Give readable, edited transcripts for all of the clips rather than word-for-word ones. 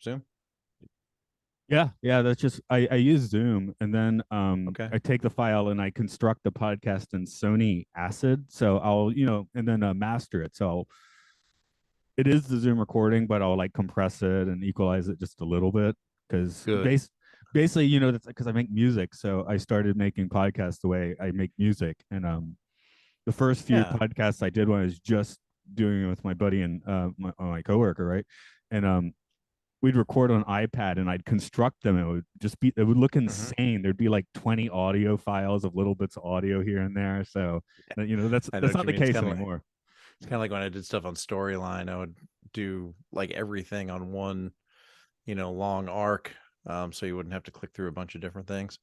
Zoom? Yeah, that's just I use Zoom, and then Okay. I take the file and I construct the podcast in Sony Acid. So I'll, and then master it. So it is the Zoom recording, but I'll like compress it and equalize it just a little bit because Good. basically, that's because I make music. So I started making podcasts the way I make music, and the first few Yeah. podcasts I did when I was just doing it with my buddy and my coworker, right? And we'd record on iPad and I'd construct them. It would look Hmm. insane. There'd be like 20 audio files of little bits of audio here and there. So, I know that's what not you the mean. case anymore. It's kind of like when I did stuff on Storyline. I would do like everything on one, long arc, so you wouldn't have to click through a bunch of different things.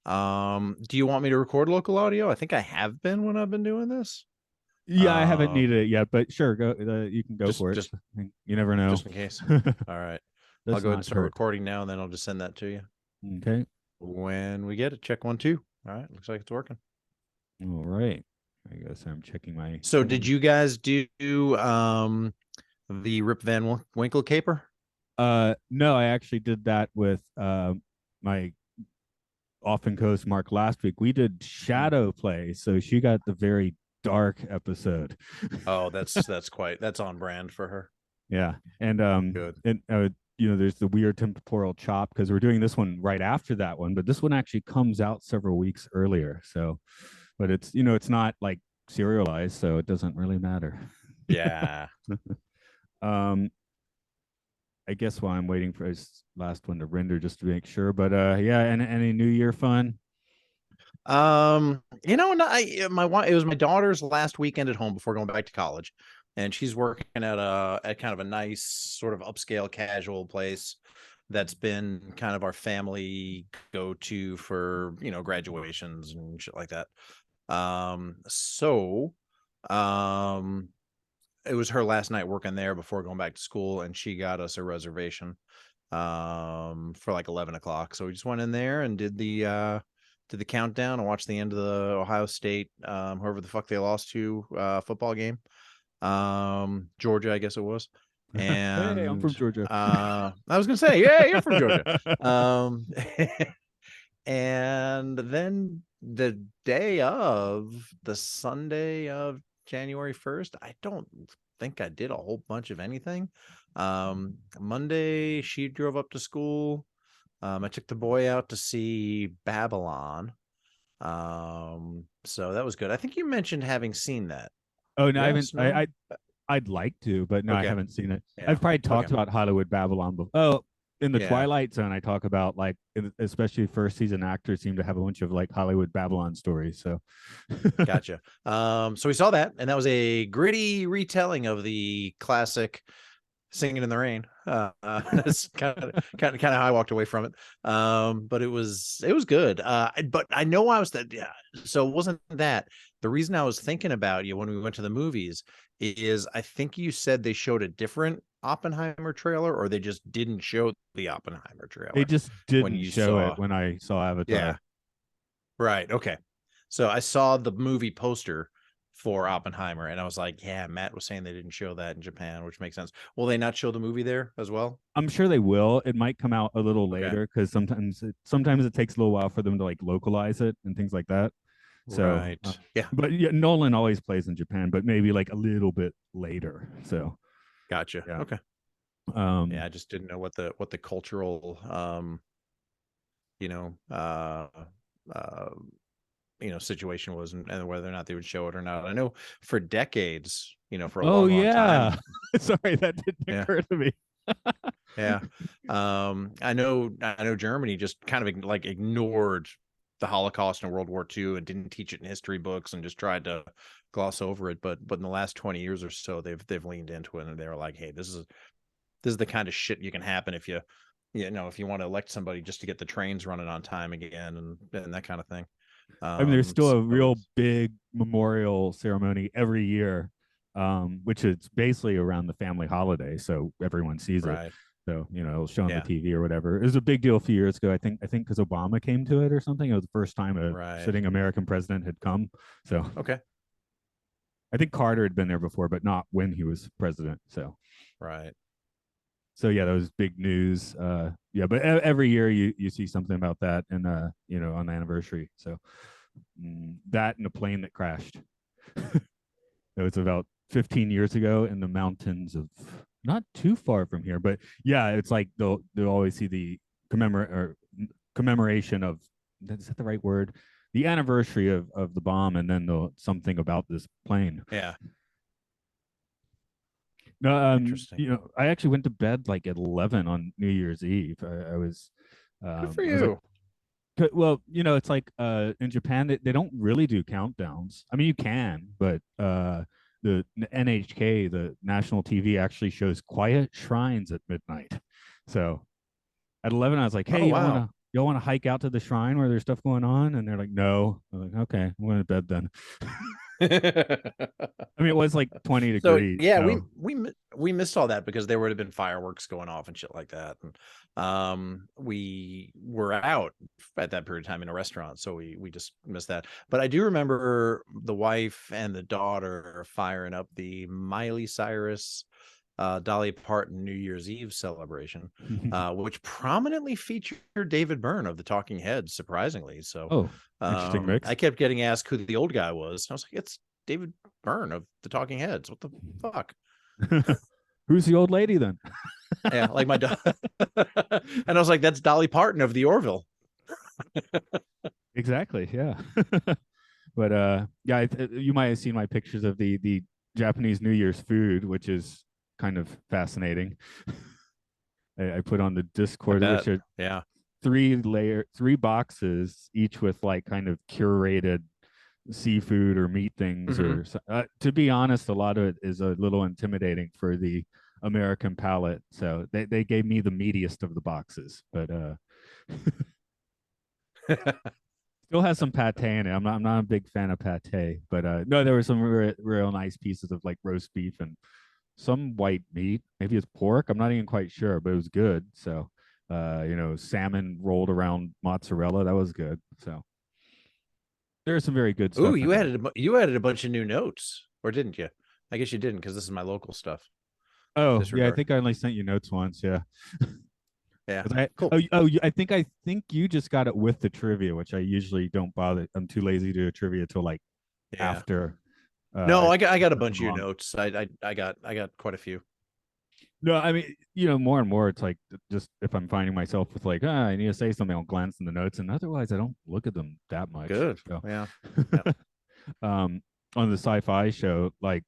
Do you want me to record local audio? I think I have been when I've been doing this. Yeah, I haven't Um, needed it yet, but sure, go. You can go just for it. just You never know. just in case. All right. I'll Does go ahead and not start hurt. recording now, and then I'll just send that to you Okay. when we get it. Check 1 2. All right. Looks like it's working. All right. I guess I'm checking my So, did phone. you guys do the Rip Van Winkle caper? No, I actually did that with my often co-host Mark last week. We did Mm. shadow play, so she got the very dark episode. Oh, that's on brand for her. Yeah, and Good. there's the weird temporal chop because we're doing this one right after that one, but this one actually comes out several weeks earlier. So, but it's not like serialized, so it doesn't really matter. Yeah. um, I guess while I'm waiting for his last one to render, just to make sure. But yeah, and any New Year fun? No, my wife, it was my daughter's last weekend at home before going back to college, and she's working at kind of a nice sort of upscale casual place that's been kind of our family go to for graduations and shit like that. So um it was her last night working there before going back to school, and she got us a reservation for like 11 o'clock. So we just went in there and did the countdown and watched the end of the Ohio State whoever the fuck they lost to football game. Georgia, I guess it was. Hey, I'm And from Georgia. I was gonna say, yeah, you're from Georgia. um and then the day of the Sunday of January 1st, I don't think I did a whole bunch of anything. Monday, she drove up to school. I took the boy out to see Babylon. So that was good. I think you mentioned having seen that. Oh no, I haven't. Yes, no? I'd like to, but no, I Okay. haven't seen it. Yeah. I've probably Okay. talked about Hollywood Babylon before. Oh, in the Yeah. Twilight Zone, I talk about like, especially first season actors seem to have a bunch of like Hollywood Babylon stories. So, Gotcha. So we saw that, and that was a gritty retelling of the classic Singing in the Rain. That's kind of how I walked away from it. But it was good. But I know I was that. Yeah. So it wasn't that. The reason I was thinking about you when we went to the movies is I think you said they showed a different Oppenheimer trailer, or they just didn't show the Oppenheimer they trailer just when didn't you show it saw. when I saw Yeah. Avatar. Right. Okay. So I saw the movie poster for Oppenheimer, and I was like, yeah, Matt was saying they didn't show that in Japan, which makes sense. Will they not show the movie there as well? I'm sure they will. It might come out a little Okay. later because sometimes it takes a little while for them to like localize it and things like that. So, Right. Yeah. but yeah, Nolan always plays in Japan, but maybe like a little bit later. So, Gotcha. yeah. Okay. Um, Yeah, I just didn't know what the cultural you know, uh uh situation was, and whether or not they would show it or not. I know for decades, for a oh long time. yeah. Sorry, that didn't Yeah. occur to me. Yeah. I know Germany just kind of like ignored the Holocaust and World War II and didn't teach it in history books and just tried to gloss over it. But in the last 20 years or so, they've leaned into it, and they were like, hey, this is the kind of shit you can happen if you want to elect somebody just to get the trains running on time again, and that kind of thing. I mean, there's still So a real big memorial ceremony every year, which is basically around the family holiday, so everyone sees it. right. So it'll show on the Yeah. TV or whatever. It was a big deal a few years ago. I think because Obama came to it or something. It was the first time a Right. sitting American president had come. So Okay. I think Carter had been there before, but not when he was president. So Right. So yeah, that was big news. Yeah, but every year you see something about that, and on the anniversary. So that and a plane that crashed. It was about 15 years ago in the mountains of not too far from here, but yeah, it's like they'll always see the commemoration of, is that the right word? The anniversary of the bomb, and then something about this plane. Yeah. No, Interesting. I actually went to bed like at 11 on New Year's Eve. I was, Good for I was like, you. well, it's like in Japan they don't really do countdowns. I mean, you can, but the NHK, the national TV, actually shows quiet shrines at midnight. So at 11, I was like, Oh, "Hey, wow. y'all want to hike out to the shrine where there's stuff going on?" And they're like, "No." I'm like, "Okay, I'm going to bed then." I mean, it was like 20 So degrees. yeah, So we missed all that because there would have been fireworks going off and shit like that. And we were out at that period of time in a restaurant, so we just missed that. But I do remember the wife and the daughter firing up the Miley Cyrus Dolly Parton New Year's Eve celebration, which prominently featured David Byrne of the Talking Heads, surprisingly. So oh, interesting mix. I kept getting asked who the old guy was. I was like, it's David Byrne of the Talking Heads. What the fuck? Who's the old lady then? Yeah, like my dog. And I was like, that's Dolly Parton of the Orville. Exactly. Yeah. But yeah, you might have seen my pictures of the Japanese New Year's food, which is kind of fascinating. I put on the I Discord, bet. which are Yeah. three boxes, each with like kind of curated seafood or meat things. Mm-hmm. Or to be honest, a lot of it is a little intimidating for the American palate. So they gave me the meatiest of the boxes, but still has some pate in it. I'm not a big fan of pate, but no, there were some real nice pieces of like roast beef and some white meat. Maybe it's pork. I'm not even quite sure, but it was good. So, salmon rolled around mozzarella. That was good. So there's some very good Ooh, stuff in there. you added a bunch of new notes, or didn't you? I guess you didn't because this is my local stuff. Oh yeah, I Disregard. think I only sent you notes once. Yeah. Yeah. 'Cause Cool. I think you just got it with the trivia, which I usually don't bother. I'm too lazy to do a trivia till like Yeah. after. No, I got a Something bunch of your along. notes. I got quite a few. No, I mean, more and more, it's like just if I'm finding myself with like, I need to say something, I'll glance in the notes, and otherwise, I don't look at them that much. Good. So, Yeah. Yeah. um, on the Sci-Fi show, like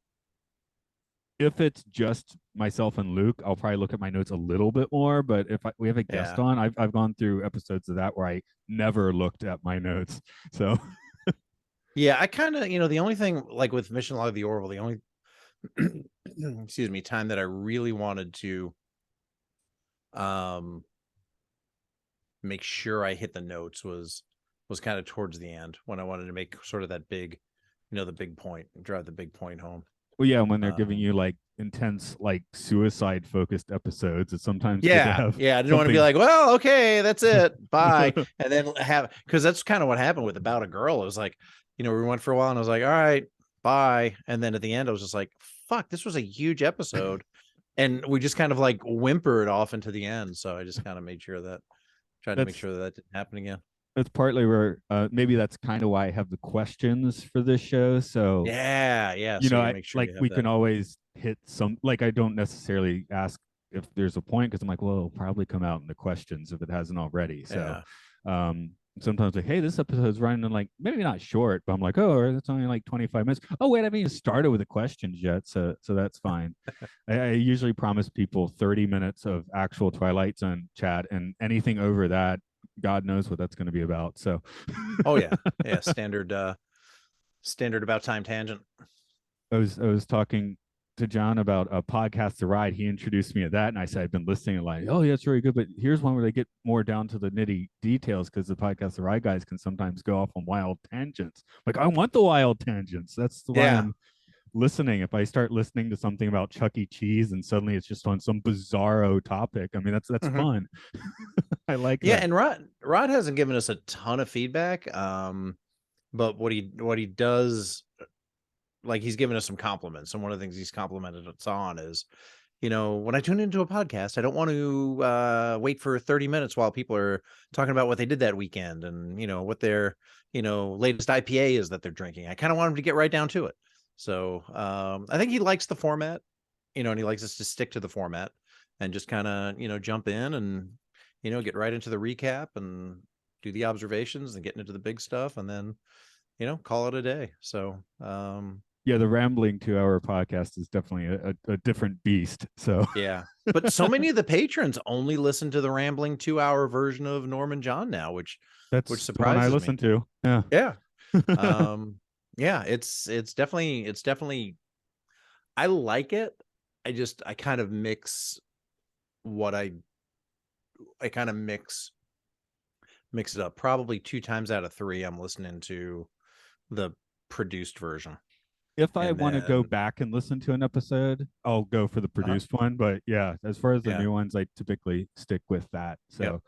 if it's just myself and Luke, I'll probably look at my notes a little bit more. But if we have a guest Yeah. on, I've gone through episodes of that where I never looked at my notes. So, Yeah, I kind of, the only thing like with Mission Log of the Orville, the only excuse me, time that I really wanted to um make sure I hit the notes was kind of towards the end when I wanted to make sort of that big, the big point, drive the big point home. well, yeah, when they're giving Um you like intense, like suicide focused episodes, it's sometimes good to yeah, have yeah, I didn't want to be something. like, well, okay, that's it. Bye. And then have because that's kind of what happened with About a Girl. It was like, we went for a while and I was like, all right, bye. And then at the end, I was just like, fuck, this was a huge episode. And we just kind of like whimpered off into the end. So I just kind of tried to make that's sure that didn't happen again. that's partly where maybe that's kind of why I have the questions for this show. So, Yeah, yeah. So you I make sure like you have we that. can always hit some, like I don't necessarily ask if there's a point because I'm like, well, it'll probably come out in the questions if it hasn't already. So, Yeah. um, sometimes like, hey, this episode's running in like maybe not short, but I'm like, oh, it's only like 25 minutes. Oh, wait, I haven't even started with the questions yet. So that's fine. I usually promise people 30 minutes of actual Twilight Zone chat, and anything over that, God knows what that's going to be about. So, Oh yeah. Yeah. Standard about time tangent. I was talking to John about a podcast to ride. He introduced me to that, and I said I've been listening. Like, oh yeah, it's really good, but here's one where they get more down to the nitty details because the podcast to ride guys can sometimes go off on wild tangents. Like, I want the wild tangents. That's why Yeah. I'm listening. If I start listening to something about Chuck E. Cheese and suddenly it's just on some bizarro topic, I mean that's Mhm. fun. I like Yeah, that. and Rod hasn't given us a ton of feedback. But what he does, like, he's given us some compliments, and one of the things he's complimented us on is when I tune into a podcast, I don't want to wait for 30 minutes while people are talking about what they did that weekend and, what their, latest IPA is that they're drinking. I kind of want them to get right down to it. So I think he likes the format, and he likes us to stick to the format and just kind of, jump in and, get right into the recap and do the observations and getting into the big stuff and then, call it a day. So Yeah, the rambling 2 hour podcast is definitely a different beast. So yeah. But so many of the patrons only listen to the rambling 2 hour version of Norman John now, which that's the one I surprises me. listen to. Yeah. Yeah. Yeah, it's definitely I like it. I kind of mix what I kind of mix it up. Probably 2 times out of 3 I'm listening to the produced version. If I And want to go then back and listen to an episode, I'll go for the produced one. But yeah, as far as the yeah. new ones, I typically stick with that. Yep. So,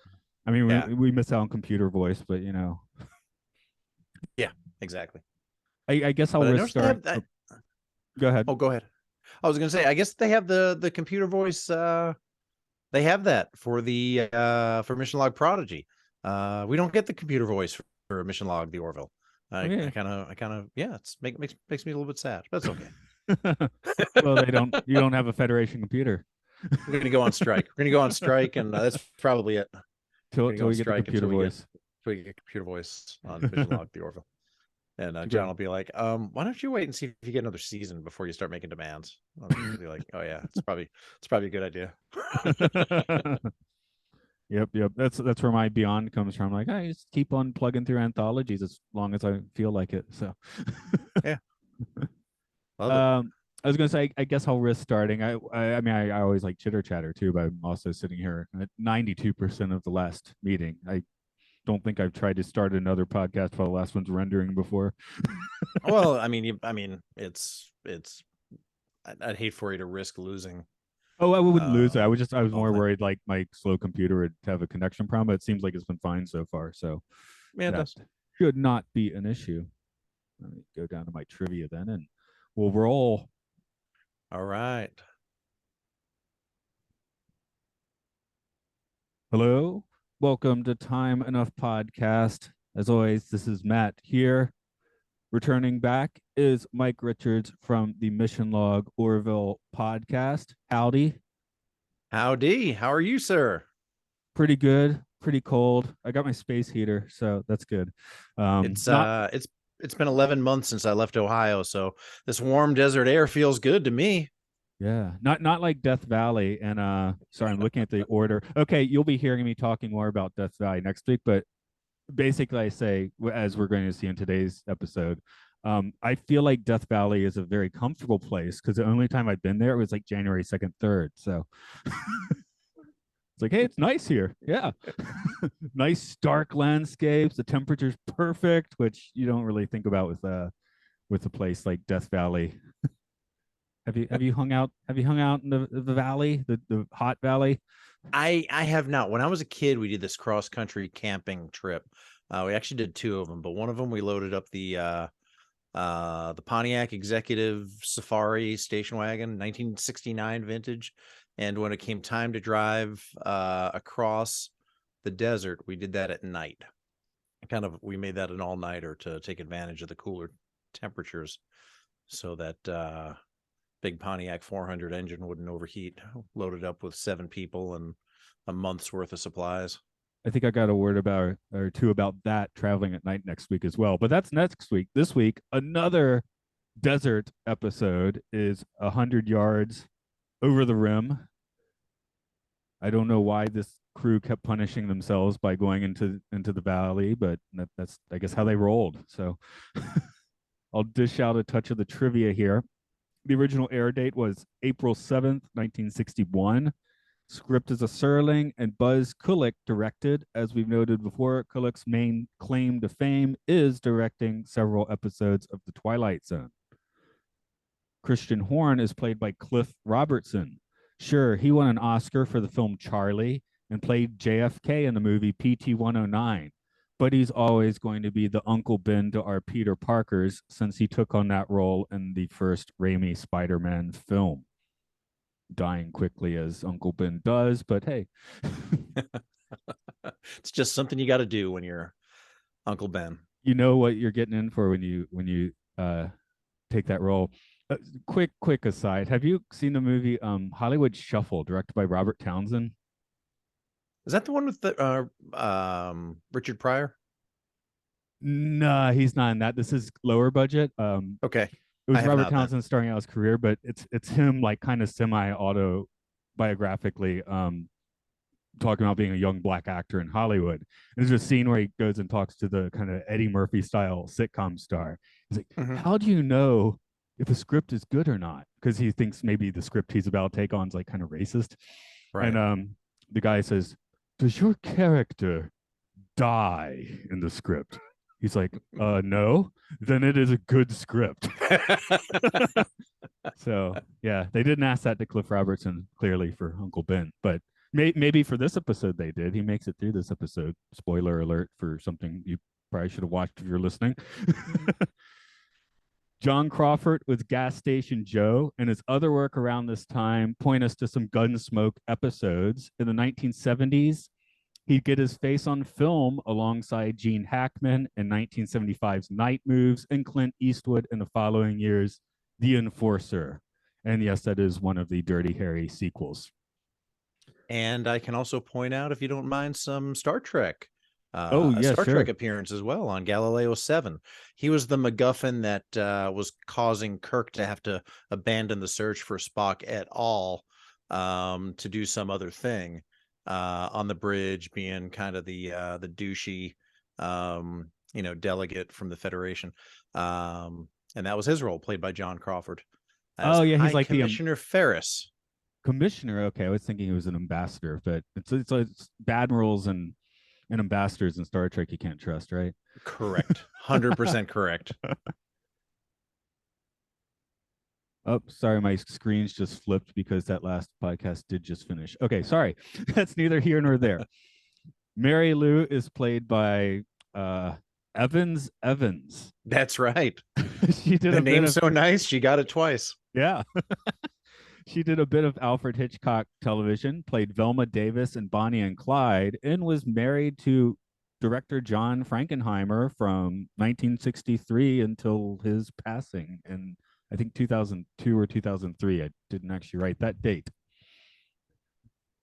I mean, Yeah. we miss out on computer voice, but Yeah, exactly. I guess I'll But I noticed they restart. have that. Go ahead. Oh, go ahead. I was gonna say, I guess they have the computer voice. They have that for Mission Log Prodigy. We don't get the computer voice for Mission Log the Orville. Okay. I kind of yeah. It's makes me a little bit sad. But that's okay. Well, they don't. You don't have a Federation computer We're gonna go on strike. We're gonna go on strike, and that's probably it. till We're gonna go on we get the strike computer voice. until we get computer voice on Mission Log the Orville. And Too John bad. will be like, why don't you wait and see if you get another season before you start making demands? I'll be like, oh yeah, it's probably a good idea. Yep. That's where my beyond comes from. Like, I just keep on plugging through anthologies as long as I feel like it. So, Yeah, love it. I was gonna say, I guess I'll risk starting. I mean, I always like chitter chatter too, but I'm also sitting here at 92% of the last meeting. I don't think I've tried to start another podcast while the last one's rendering before. Well, it's. I'd hate for you to risk losing. Oh, I wouldn't lose it. I was Oh, more worried like my slow computer would have a connection problem. But it seems like it's been fine so far, so yeah, it that does. should not be an issue. Let me go down to my trivia then, and we'll roll. All right. Hello, welcome to Time Enough Podcast. As always, this is Matt here. Returning back is Mike Richards from the Mission Log Orville podcast. Howdy. Howdy. How are you, sir? Pretty good. Pretty cold. I got my space heater, so that's good. It's Not it's been 11 months since I left Ohio, so this warm desert air feels good to me. Yeah, not like Death Valley. And sorry, I'm looking at the order. Okay, you'll be hearing me talking more about Death Valley next week, but basically I say, as we're going to see in today's episode, I feel like Death Valley is a very comfortable place because the only time I've been there it was like January 2nd, 3rd. So it's like, hey, it's nice here. Yeah. Nice stark landscapes. The temperature's perfect, which you don't really think about with a place like Death Valley. Have you hung out in the valley, the hot valley? I have not. When I was a kid, we did this cross country camping trip. We actually did 2 of them, but one of them we loaded up the Pontiac Executive Safari station wagon, 1969 vintage. And when it came time to drive across the desert, we did that at night. We made that an all-nighter to take advantage of the cooler temperatures so that big Pontiac 400 engine wouldn't overheat. Loaded up with 7 people and a month's worth of supplies. I think I got a word about or two about that traveling at night next week as well. But that's next week. This week, another desert episode is 100 yards over the rim. I don't know why this crew kept punishing themselves by going into the valley, but that's I guess how they rolled. So I'll dish out a touch of the trivia here. The original air date was April 7th, 1961. Script is a Serling, and Buzz Kulick directed. As we've noted before, Kulick's main claim to fame is directing several episodes of The Twilight Zone. Christian Horn is played by Cliff Robertson. Sure, he won an Oscar for the film Charlie and played JFK in the movie PT 109, but he's always going to be the Uncle Ben to our Peter Parkers since he took on that role in the first Raimi Spider-Man film. dying quickly as Uncle Ben does. But hey, It's just something you got to do when you're Uncle Ben. you know what you're getting in for when you take that role. Quick aside, have you seen the movie Hollywood Shuffle, directed by Robert Townsend? Is that the one with the Richard Pryor? Nah, he's not in that. This is lower budget. Okay, It I was have Robert not then. Townsend starting out his career, but it's him like kind of semi autobiographically talking about being a young black actor in Hollywood. There's a scene where he goes and talks to the kind of Eddie Murphy style sitcom star. He's like, Mhm. "How do you know if a script is good or not?" Because he thinks maybe the script he's about to take on is like kind of racist. And Right. the guy says, "Does your character die in the script?" He's like, no, then it is a good script. So yeah, they didn't ask that to Cliff Robertson clearly for Uncle Ben, but maybe for this episode they did. He makes it through this episode. Spoiler alert for something you probably should have watched if you're listening. John Crawford was Gas Station Joe, and his other work around this time point us to some Gunsmoke episodes. In the 1970s, he'd get his face on film alongside Gene Hackman in 1975's Night Moves and Clint Eastwood in the following years, The Enforcer. And yes, that is one of the Dirty Harry sequels. And I can also point out, if you don't mind, some Star Trek, Oh, a yeah, Star Trek sure. appearance as well on Galileo 7. He was the MacGuffin that was causing Kirk to have to abandon the search for Spock at all, to do some other thing on the bridge, being kind of the douchey, delegate from the Federation. And that was his role, played by John Crawford as Oh, yeah, he's High like the Commissioner Ferris. commissioner. Okay, I was thinking he was an ambassador, but it's admirals and ambassadors in Star Trek you can't trust, right? Correct. 100% correct. Oh, sorry, my screens just flipped because that last podcast did just finish. Okay, sorry. That's neither here nor there. Mary Lou is played by uh Evans. That's right. She did The a bit name's of so nice, she got it twice. yeah. She did a bit of Alfred Hitchcock television, played Velma Davis and Bonnie and Clyde, and was married to director John Frankenheimer from 1963 until his passing in I think 2002 or 2003. I didn't actually write that date.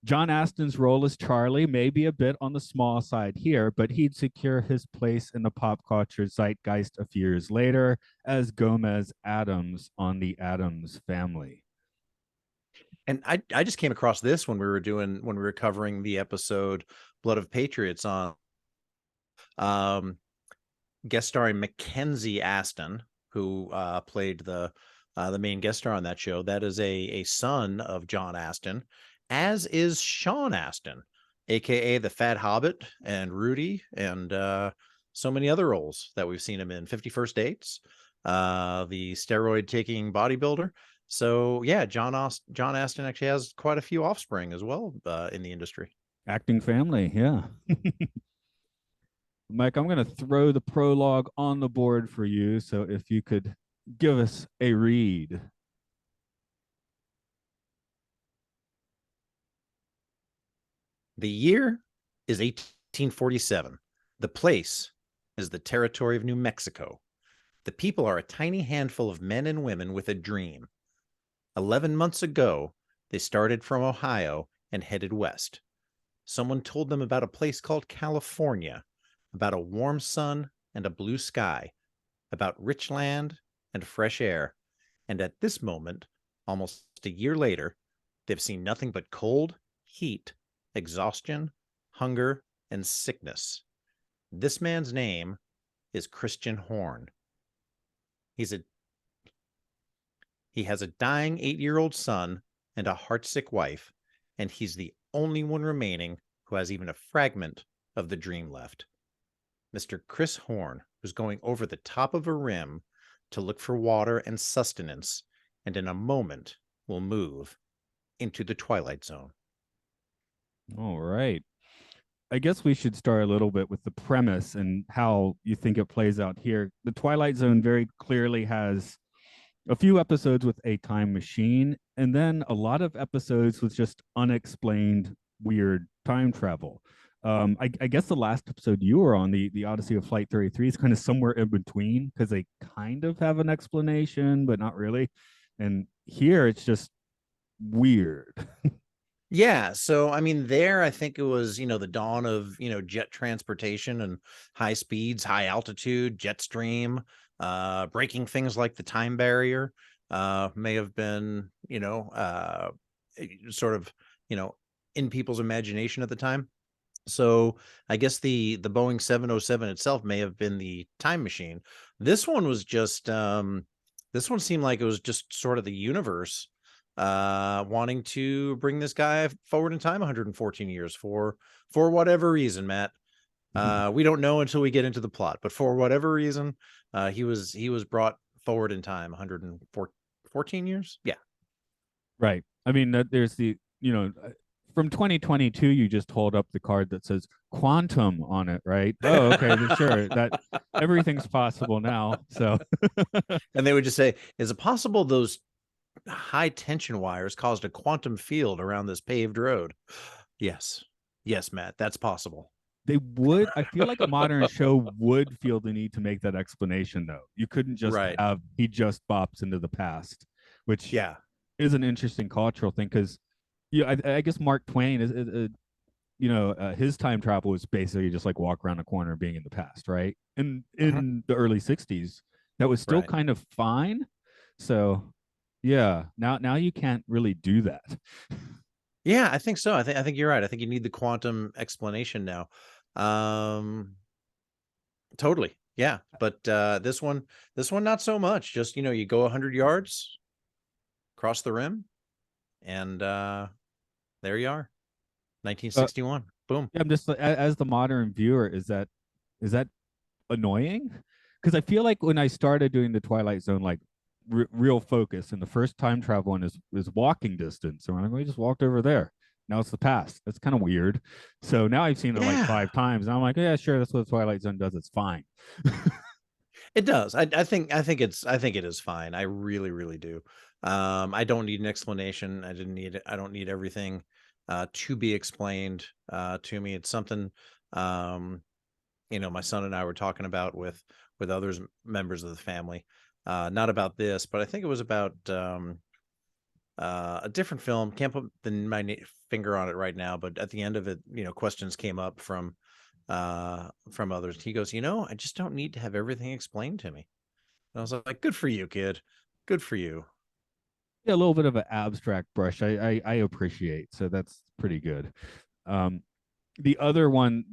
John Aston's role as Charlie may be a bit on the small side here, but he'd secure his place in the pop culture zeitgeist a few years later as Gomez Adams on The Addams Family. And I just came across this when we were covering the episode Blood of Patriots on um guest starring Mackenzie Aston, who played the main guest star on that show. That is a son of John Aston, as is Sean Aston, aka the Fat Hobbit and Rudy, and so many other roles that we've seen him in. 51st Dates, the steroid taking bodybuilder. So yeah, John Aston actually has quite a few offspring as well in the industry. Acting family, yeah. Mike, I'm going to throw the prologue on the board for you. So if you could give us a read. The year is 1847. The place is the territory of New Mexico. The people are a tiny handful of men and women with a dream. 11 months ago, they started from Ohio and headed west. Someone told them about a place called California, about a warm sun and a blue sky, about rich land and fresh air. And at this moment, almost a year later, they've seen nothing but cold, heat, exhaustion, hunger, and sickness. This man's name is Christian Horn. He's a He has a dying 8-year-old son and a heartsick wife, and he's the only one remaining who has even a fragment of the dream left. Mr. Chris Horn, who's going over the top of a rim to look for water and sustenance, and in a moment will move into the Twilight Zone. All right. I guess we should start a little bit with the premise and how you think it plays out here. The Twilight Zone very clearly has a few episodes with a time machine, and then a lot of episodes with just unexplained weird time travel. I guess the last episode you were on, the Odyssey of Flight 33, is kind of somewhere in between because they kind of have an explanation, but not really. And here it's just weird. Yeah, so I mean, there I think it was, the dawn of, jet transportation and high speeds, high altitude, jet stream, breaking things like the time barrier, may have been, sort of, you know, in people's imagination at the time. So I guess the Boeing 707 itself may have been the time machine. This one was just this one seemed like it was just sort of the universe wanting to bring this guy forward in time 114 years for whatever reason, Matt. We don't know until we get into the plot, but for whatever reason, he was brought forward in time 114 years. Yeah. Right. I mean, there's from 2022, you just hold up the card that says quantum on it, right? Oh, okay, sure. That everything's possible now. So, And they would just say, is it possible those high tension wires caused a quantum field around this paved road? Yes. Yes, Matt, that's possible. I feel like a modern show would feel the need to make that explanation, though. You couldn't just Right. have he just bops into the past, which Yeah. is an interesting cultural thing because, yeah, I guess Mark Twain is his time travel was basically just like walk around the corner being in the past, right? And Mhm. in the early 60s, that was still Right. kind of fine. So, yeah, now you can't really do that. Yeah, I think so. I think you're right. I think you need the quantum explanation now. Totally. Yeah. But this one not so much. Just, you go 100 yards, cross the rim, and there you are. Uh, 1961. Boom. yeah, I'm just as the modern viewer, is that annoying? Because I feel like when I started doing the Twilight Zone, like real focus, and the first time travel one is walking distance, and I'm like, we just walked over there. Now it's the past. That's kind of weird. So now I've seen it like Yeah. 5 times, and I'm like, yeah, sure, that's what the Twilight Zone does. It's fine. It does. I think it is fine. I really, really do. I don't need an explanation. I don't need everything to be explained to me. It's something my son and I were talking about with others members of the family. Not about this, but I think it was about a different film. Can't put my finger on it right now, but at the end of it, questions came up from others. He goes, I just don't need to have everything explained to me. And I was like, good for you, kid. Good for you. Yeah, a little bit of an abstract brush. I appreciate. So that's pretty good. Um, the other one,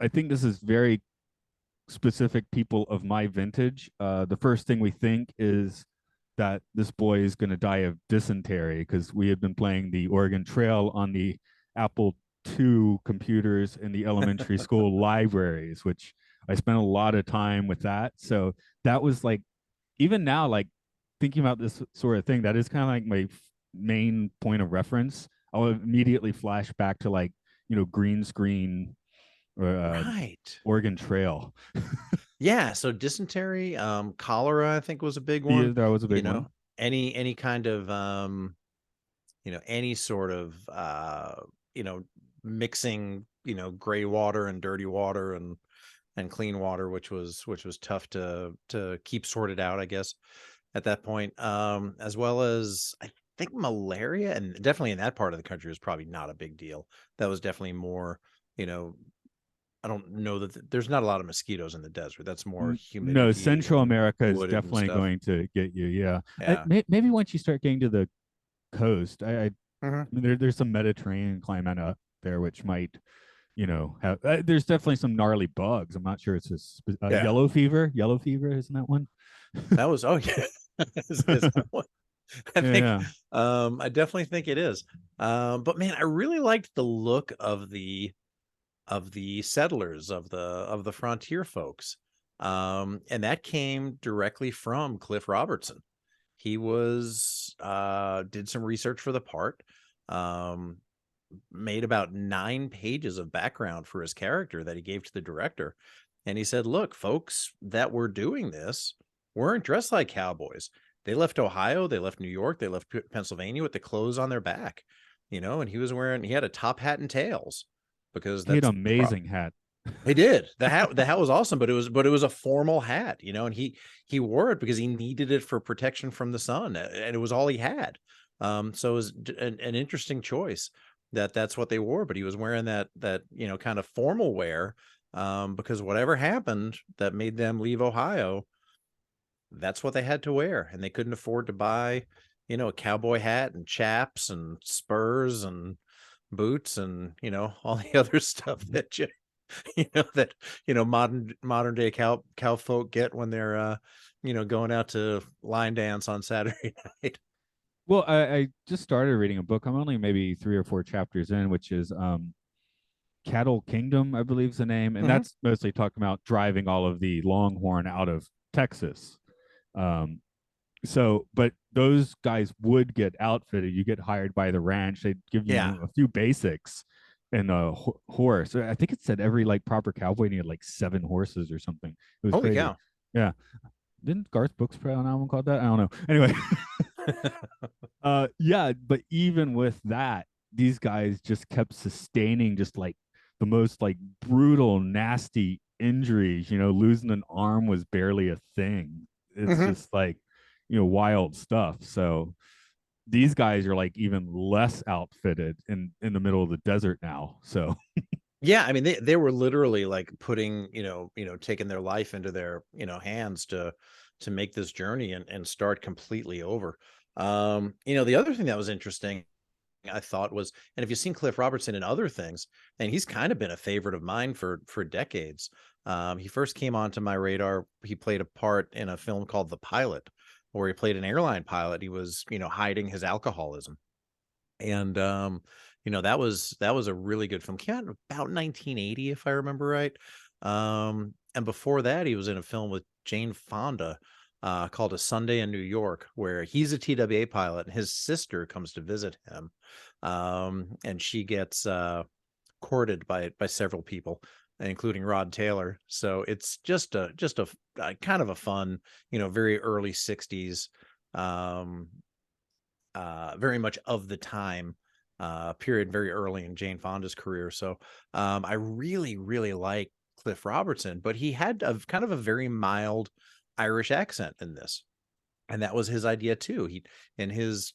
I think this is very specific people of my vintage. The first thing we think is that this boy is going to die of dysentery because we had been playing the Oregon Trail on the Apple II computers in the elementary school libraries, which I spent a lot of time with that. So that was like, even now, like thinking about this sort of thing, that is kind of like my main point of reference. I'll immediately flash back to like, green screen or Right. Oregon Trail. Yeah. So dysentery, cholera, I think was a big Yeah, one. that was a You big know, one. any kind of any sort of mixing, gray water and dirty water and clean water, which was tough to keep sorted out, I guess, at that point. As well as I think malaria, and definitely in that part of the country was probably not a big deal. That was definitely more, you know, I don't know that there's not a lot of mosquitoes in the desert. That's more No, humidity Central and America is wooded and definitely stuff. going to get you. Yeah, Yeah. maybe once you start getting to the coast, I Mhm. mean, there's some Mediterranean climate up there, which might, have. There's definitely some gnarly bugs. I'm not sure it's a Yeah. yellow fever. Yellow fever, isn't that one? That was, oh yeah. Is that what I think? Yeah. I definitely think it is. But man, I really liked the look of the settlers, of the frontier folks. And that came directly from Cliff Robertson. He was did some research for the part, um, made about 9 pages of background for his character that he gave to the director. And he said, look, folks that were doing this weren't dressed like cowboys. they left Ohio, they left New York, they left Pennsylvania with the clothes on their back, and he had a top hat and tails because He had that's an amazing hat. he did. The hat was awesome, but it was a formal hat, and he wore it because he needed it for protection from the sun, and it was all he had. So it was an interesting choice that's what they wore, but he was wearing that kind of formal wear, because whatever happened that made them leave Ohio, that's what they had to wear, and they couldn't afford to buy, a cowboy hat and chaps and spurs and boots and all the other stuff that that modern day cow folk get when they're going out to line dance on Saturday night. Well, I just started reading a book. I'm only maybe 3 or 4 chapters in, which is Cattle Kingdom, I believe is the name, and Hmm. that's mostly talking about driving all of the Longhorn out of Texas. Um, but those guys would get outfitted. You get hired by the ranch. They'd give Yeah. you a few basics and a horse. I think it said every like proper cowboy needed like 7 horses or something. It was Holy crazy. cow. Yeah. Didn't Garth Brooks put out an album called that? I don't know. Anyway, yeah, but even with that, these guys just kept sustaining just like the most like brutal, nasty injuries. Losing an arm was barely a thing. It's Hmm. just like, wild stuff. So these guys are like even less outfitted in the middle of the desert now. So Yeah, I mean they were literally like putting, taking their life into their, hands to make this journey and start completely over. The other thing that was interesting I thought was, and if you've seen Cliff Robertson in other things, and he's kind of been a favorite of mine for decades. He first came onto my radar. He played a part in a film called The Pilot, where he played an airline pilot. He was, hiding his alcoholism, and that was a really good film. Came out about 1980, if I remember right. And before that, he was in a film with Jane Fonda, called A Sunday in New York, where he's a TWA pilot and his sister comes to visit him, and she gets courted by several people, including Rod Taylor. So it's just a kind of a fun, very early 60s, um, very much of the time period, very early in Jane Fonda's career. So I really, really like Cliff Robertson, but he had a kind of a very mild Irish accent in this. And that was his idea too. He, in his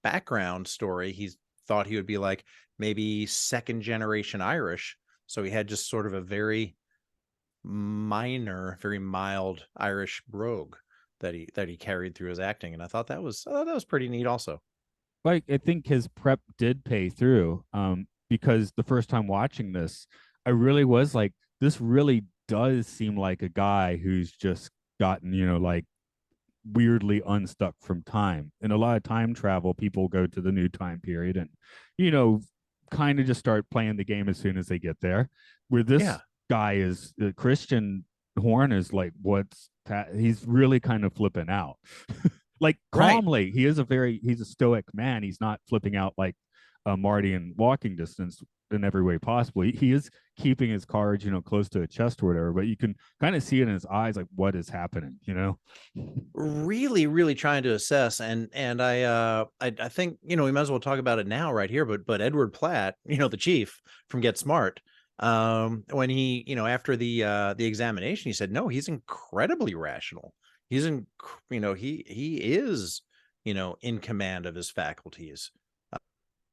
background story, he thought he would be like maybe second generation Irish. So he had just sort of a very minor, very mild Irish brogue that he carried through his acting. And I thought that was pretty neat also. like I think his prep did pay through. Because the first time watching this, I really was like, this really does seem like a guy who's just gotten, like weirdly unstuck from time. In a lot of time travel, people go to the new time period and, you know, kind of just start playing the game as soon as they get there. Where this Yeah, guy is, Christian Horn is like, he's really kind of flipping out. Like right. calmly, he's a stoic man. He's not flipping out like Marty in Walking Distance in every way possible. He is keeping his cards, close to the chest or whatever, but you can kind of see it in his eyes, like what is happening. Really, really trying to assess, and I think we might as well talk about it now right here. But Edward Platt, the chief from Get Smart, when he, after the examination, he said no, he's incredibly rational. He's in, he is, in command of his faculties.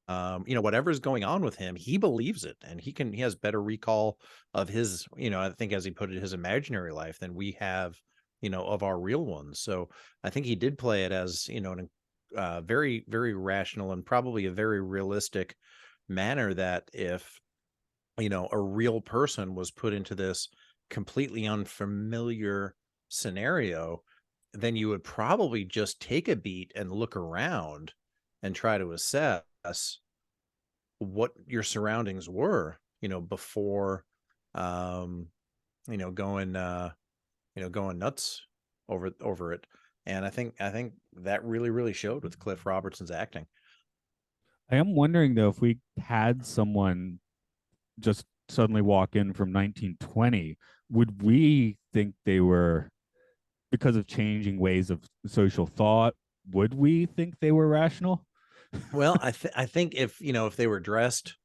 Whatever's going on with him, he believes it, and he has better recall of his, I think, as he put it, his imaginary life than we have, of our real ones. So I think he did play it as, an very, very rational and probably a very realistic manner, that if, a real person was put into this completely unfamiliar scenario, then you would probably just take a beat and look around and try to assess what your surroundings were, before, um, going, going nuts over it. And I think that really, really showed with Cliff Robertson's acting. I am wondering though if we had someone just suddenly walk in from 1920, would we think they were because of changing ways of social thought, would we think they were rational? Well, I think if if they were dressed,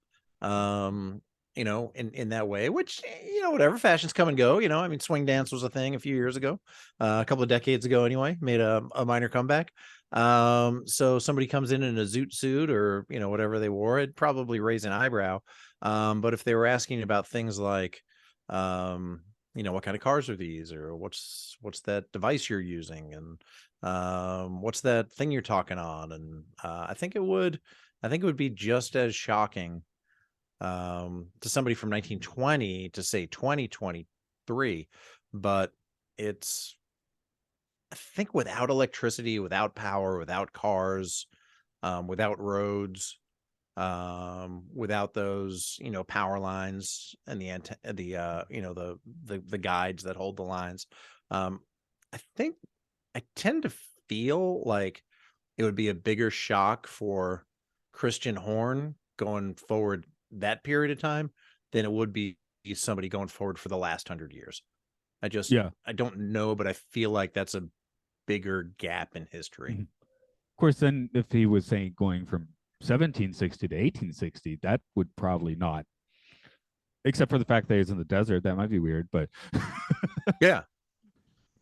um, in that way, which whatever, fashions come and go. I mean, swing dance was a thing a few years ago, a couple of decades ago, anyway, made a minor comeback. So somebody comes in a zoot suit or whatever they wore, it'd probably raise an eyebrow. But if they were asking about things like, um, what kind of cars are these, or what's that device you're using, and what's that thing you're talking on, and I think it would be just as shocking to somebody from 1920 to say 2023. But it's, I think, without electricity, without power, without cars, without roads, without those power lines and the guides that hold the lines. I think I tend to feel like it would be a bigger shock for Christian Horn going forward that period of time than it would be somebody going forward for the last 100 years. Yeah. I don't know, but I feel like that's a bigger gap in history. Mm-hmm. Of course, then if he was saying going from 1760 to 1860, that would probably not, except for the fact that he's in the desert. That might be weird, but Yeah,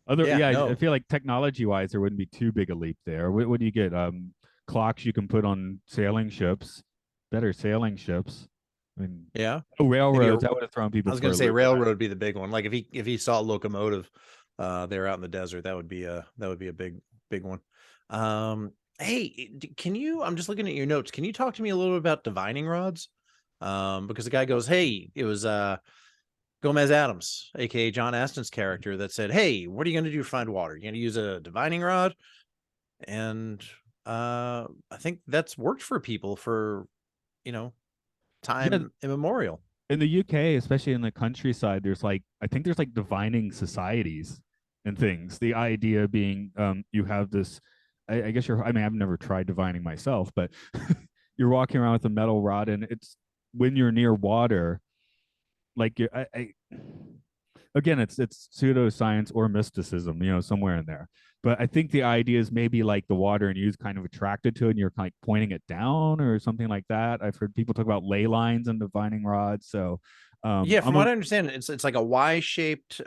other, yeah, yeah, I no, feel like technology wise, there wouldn't be too big a leap there. What do you get? Clocks you can put on sailing ships, better sailing ships. I mean, yeah, oh, maybe railroads, that would have thrown I people was for gonna a say loop. railroad would be the big one. Like if he saw a locomotive there out in the desert, that would be a big one. Hey, can you? I'm just looking at your notes. Can you talk to me a little bit about divining rods? Because the guy goes, "Hey, it was Gomez Adams, aka John Aston's character, that said, 'Hey, what are you going to do to find water? You're going to use a divining rod?'" And I think that's worked for people for you know Yeah, time immemorial. in the UK, especially in the countryside, there's like, I think there's like divining societies and things. The idea being, you have this. I guess you're. I mean, I've never tried divining myself, but you're walking around with a metal rod, and it's when you're near water, like you again, it's pseudoscience or mysticism, somewhere in there. But I think the idea is maybe like the water and you's kind of attracted to it, and you're like pointing it down or something like that. I've heard people talk about ley lines and divining rods. So, Yeah, I'm from a what I understand, it's like a Y-shaped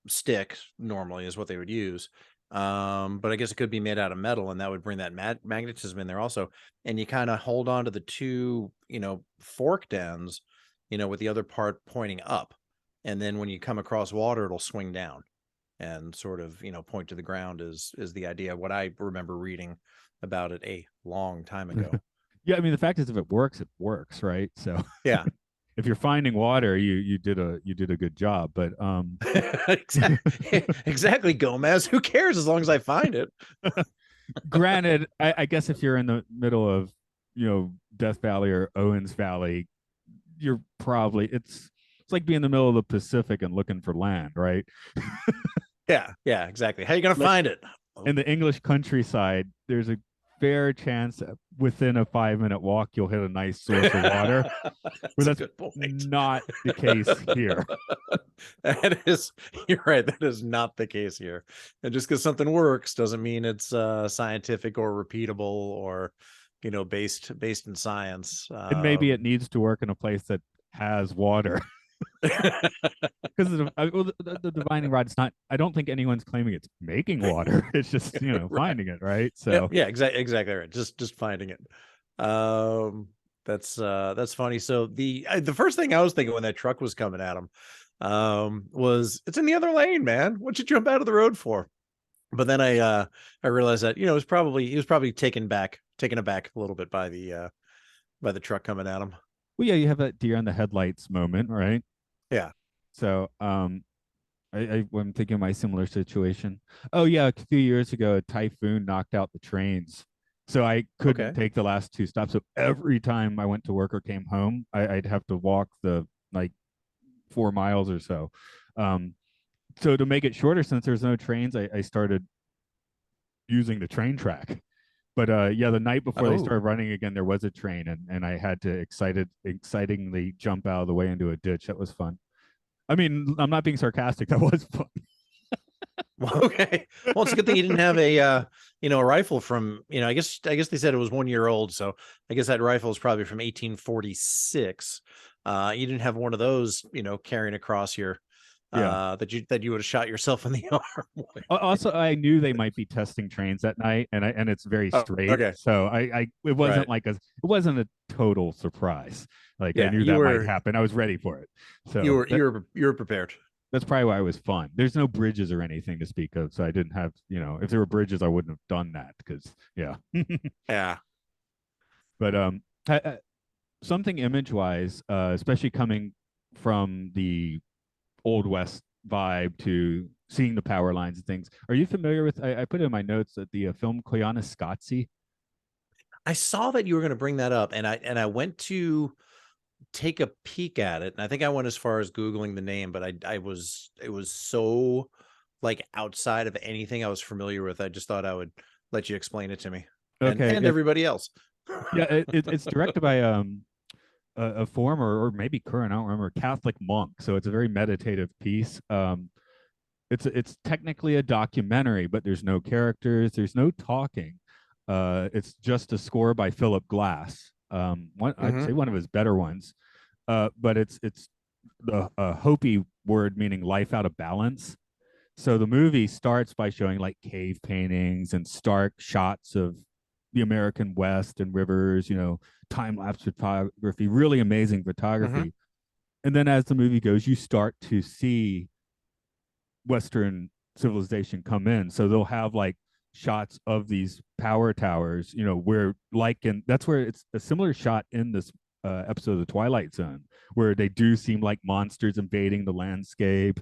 stick normally is what they would use. But I guess it could be made out of metal, and that would bring that magnetism in there also. And you kind of hold on to the two, forked ends, with the other part pointing up. And then when you come across water, it'll swing down and sort of, point to the ground is the idea. What I remember reading about it a long time ago. yeah. I mean, the fact is, if it works, right? So, Yeah. if you're finding water, you did a good job. But Exactly, Gomez. Who cares as long as I find it? granted, I guess if you're in the middle of Death Valley or Owens Valley, you're probably it's like being in the middle of the Pacific and looking for land, right? Yeah, yeah, exactly. How are you gonna Like find it? Oh, in the English countryside, there's a fair chance that within a 5-minute walk you'll hit a nice source of water. But that's a that's good point. not the case here. That is, you're right. That is not the case here. And just because something works doesn't mean it's scientific or repeatable or based in science. And maybe it needs to work in a place that has water. Because the divining rod, it's not, I don't think anyone's claiming it's making water. It's just, Right. finding it, right? Yep. So Yeah. Exactly right. Just finding it. Um, that's funny. So the first thing I was thinking when that truck was coming at him, was it's in the other lane, man. What'd you jump out of the road for? But then I realized that he was probably taken aback a little bit by the truck coming at him. well, yeah, you have that deer in the headlights moment, right? Yeah. So I'm thinking of my similar situation. Oh yeah, a few years ago, a typhoon knocked out the trains, so I couldn't Okay. take the last two stops. So every time I went to work or came home, I'd have to walk the like 4 miles or so. Um, so to make it shorter, since there's no trains, I started using the train track. But yeah, the night before they Oh. started running again, there was a train, and I had to excitingly jump out of the way into a ditch. That was fun. I mean, I'm not being sarcastic. That was fun. Well, okay. Well, it's a good thing you didn't have a a rifle from, I guess they said it was 1 year old, so I guess that rifle is probably from 1846. You didn't have one of those, carrying across your Yeah. that you would have shot yourself in the arm with. Also, I knew they might be testing trains at night, and it's very Oh, straight, okay. so it wasn't Right. like it wasn't a total surprise. Like I Yeah, knew you that might were happen. I was ready for it. you So were you were you were prepared. that's probably why it was fun. There's no bridges or anything to speak of, so I didn't have, if there were bridges, I wouldn't have done that because yeah. Yeah. But something image wise, especially coming from the old west vibe to seeing the power lines and things. Are you familiar with? I put in my notes that the film Koyaanisqatsi. I saw that you were going to bring that up, and I went to take a peek at it, and I think I went as far as Googling the name, but it was so like outside of anything I was familiar with. I just thought I would let you explain it to me Okay, and everybody else. yeah, it's directed by a former or maybe current, I don't remember, Catholic monk. So it's a very meditative piece. It's technically a documentary, but there's no characters, there's no talking. It's just a score by Philip Glass. I'd Mm-hmm. say one of his better ones. But it's the Hopi word meaning life out of balance. So the movie starts by showing like cave paintings and stark shots of the American West and rivers, time lapse photography, really amazing Mm-hmm. photography. And then as the movie goes, you start to see Western civilization come in. So they'll have like shots of these power towers, where that's where it's a similar shot in this episode of the Twilight Zone, where they do seem like monsters invading the landscape.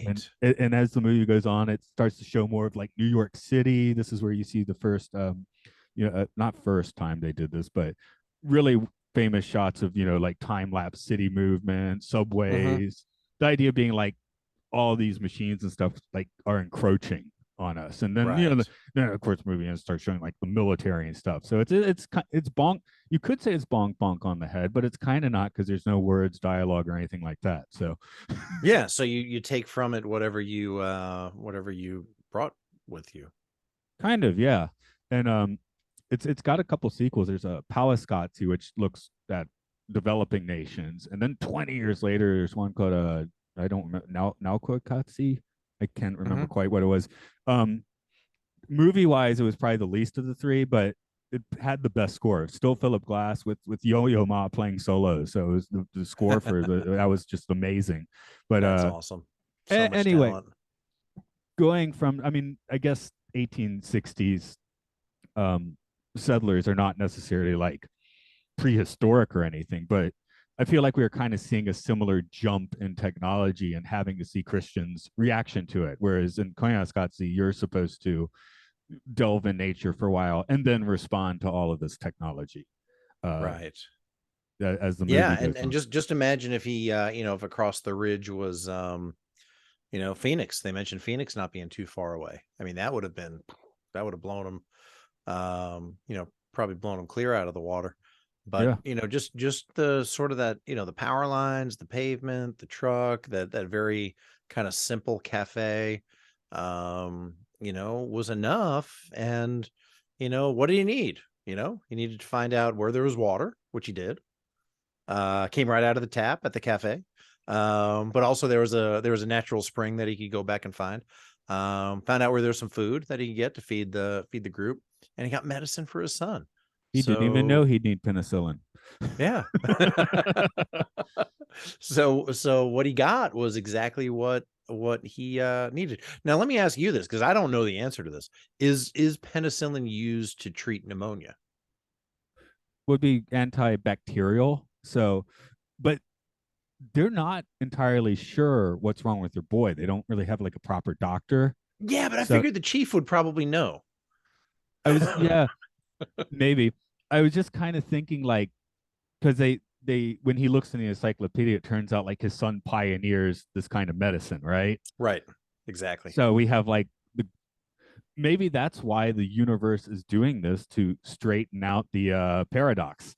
And Right. and as the movie goes on, it starts to show more of like New York City. This is where you see the first, not first time they did this, but really famous shots of like time lapse city movement, Mm-hmm. subways. The idea being like all these machines and stuff like are encroaching on us, and then Right. then of course movie and starts showing like the military and stuff. So it's bonk. You could say it's bonk bonk on the head, but it's kind of not because there's no words, dialogue, or anything like that. So Yeah. So you take from it whatever you brought with you. kind of, yeah. And it's got a couple sequels. There's a Paliscotzi, which looks at developing nations, and then 20 years later, there's one called I don't remember now Nalkotzi. I can't remember Mm-hmm. quite what it was. Um, Movie wise, it was probably the least of the three, but it had the best score. Still Philip Glass with Yo Yo Ma playing solos, so it was the score for that was just amazing. But That's awesome. So much anyway, talent. going from, I mean, I guess 1860s um, settlers are not necessarily like prehistoric or anything, but I feel like we were kind of seeing a similar jump in technology and having to see Christians' reaction to it. Whereas in Koyaanisqatsi, you're supposed to delve in nature for a while and then respond to all of this technology uh, Right. as the Yeah, movie goes and on. just imagine if he if across the ridge was Phoenix. They mentioned Phoenix not being too far away. I mean, that would have blown him probably blown him clear out of the water. But Yeah, just the sort of that, the power lines, the pavement, the truck, that very kind of simple cafe was enough. And what do you need? He needed to find out where there was water, which he did. Came right out of the tap at the cafe. But also there was a natural spring that he could go back and find. Found out where there's some food that he could get to feed the group, and he got medicine for his son. he didn't even know So he'd need penicillin. yeah. So what he got was exactly what he needed. Now let me ask you this, because I don't know the answer to this. Is penicillin used to treat pneumonia? Would be antibacterial. So, but they're not entirely sure what's wrong with their boy. They don't really have like a proper doctor. Yeah, but I So figured the chief would probably know. yeah, maybe. I was just kind of thinking like, because they when he looks in the encyclopedia, it turns out like his son pioneers this kind of medicine, right? Right. Exactly. So we have like the maybe that's why the universe is doing this to straighten out the paradox.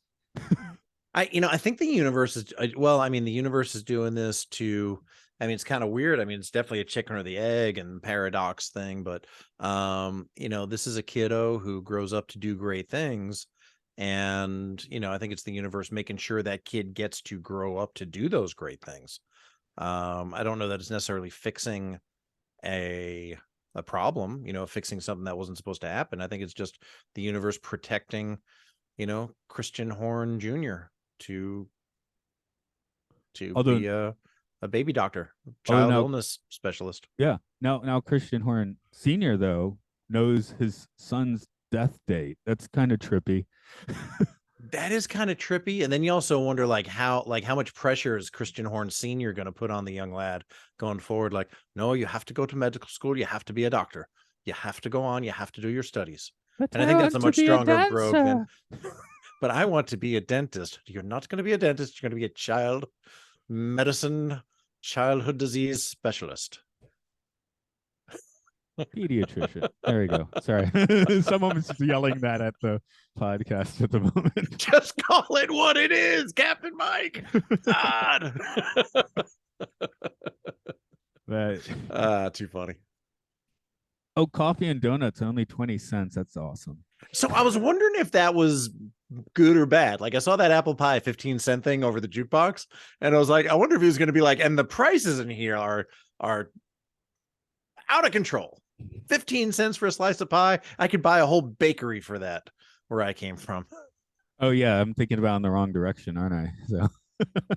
I think the universe is well, I mean, the universe is doing this to I mean, it's kind of weird. I mean, it's definitely a chicken or the egg and paradox thing, but this is a kiddo who grows up to do great things. And, I think it's the universe making sure that kid gets to grow up to do those great things. I don't know that it's necessarily fixing a problem, fixing something that wasn't supposed to happen. I think it's just the universe protecting, Christian Horn Jr. to Although be a baby doctor, although child now illness specialist. yeah, now Christian Horn Sr. though knows his son's death date. That's kind of trippy. That is kind of trippy. And then you also wonder how much pressure is Christian Horn Sr. going to put on the young lad going forward? Like, no, you have to go to medical school. You have to be a doctor. You have to go on. You have to do your studies. But And I I think that's want a to much be a stronger brogue than, dancer. but I want to be a dentist. You're not going to be a dentist. You're going to be a child medicine, childhood disease specialist. Pediatrician. There we go. Sorry. Someone's yelling that at the podcast at the moment. Just call it what it is, Captain Mike. God. Too funny. Oh, coffee and donuts, only 20 cents. That's awesome. So I was wondering if that was good or bad. Like I saw that apple pie 15-cent thing over the jukebox, and I was like, I wonder if he was going to be like, and the prices in here are out of control. 15 cents for a slice of pie. I could buy a whole bakery for that where I came from. Oh yeah, I'm thinking about in the wrong direction, aren't I? So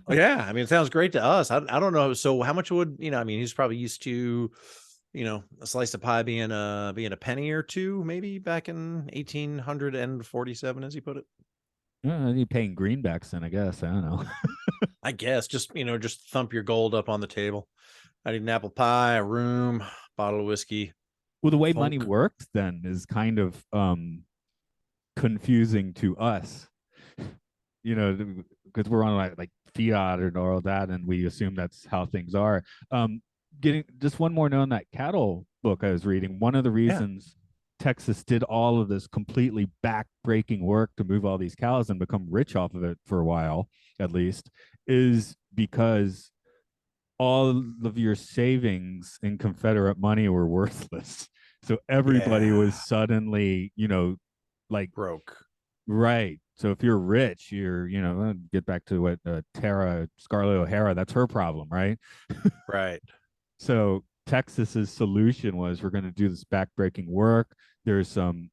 yeah, I mean, it sounds great to us. I don't know. So how much would, I mean, he's probably used to, a slice of pie being a penny or two, maybe back in 1847, as he put it. you're paying greenbacks then, I guess. I don't know. I guess just thump your gold up on the table. I need an apple pie, a room, bottle of whiskey. Well, the way money works then is kind of confusing to us, because we're on like fiat and all that, and we assume that's how things are. Getting just one more note on that cattle book I was reading. One of the reasons Texas did all of this completely back-breaking work to move all these cows and become rich off of it for a while, at least, is because all of your savings in Confederate money were worthless. So everybody was suddenly, like broke. Right. So if you're rich, you're, get back to what Scarlett O'Hara, that's her problem, right? Right. So Texas's solution was we're going to do this backbreaking work. There's some,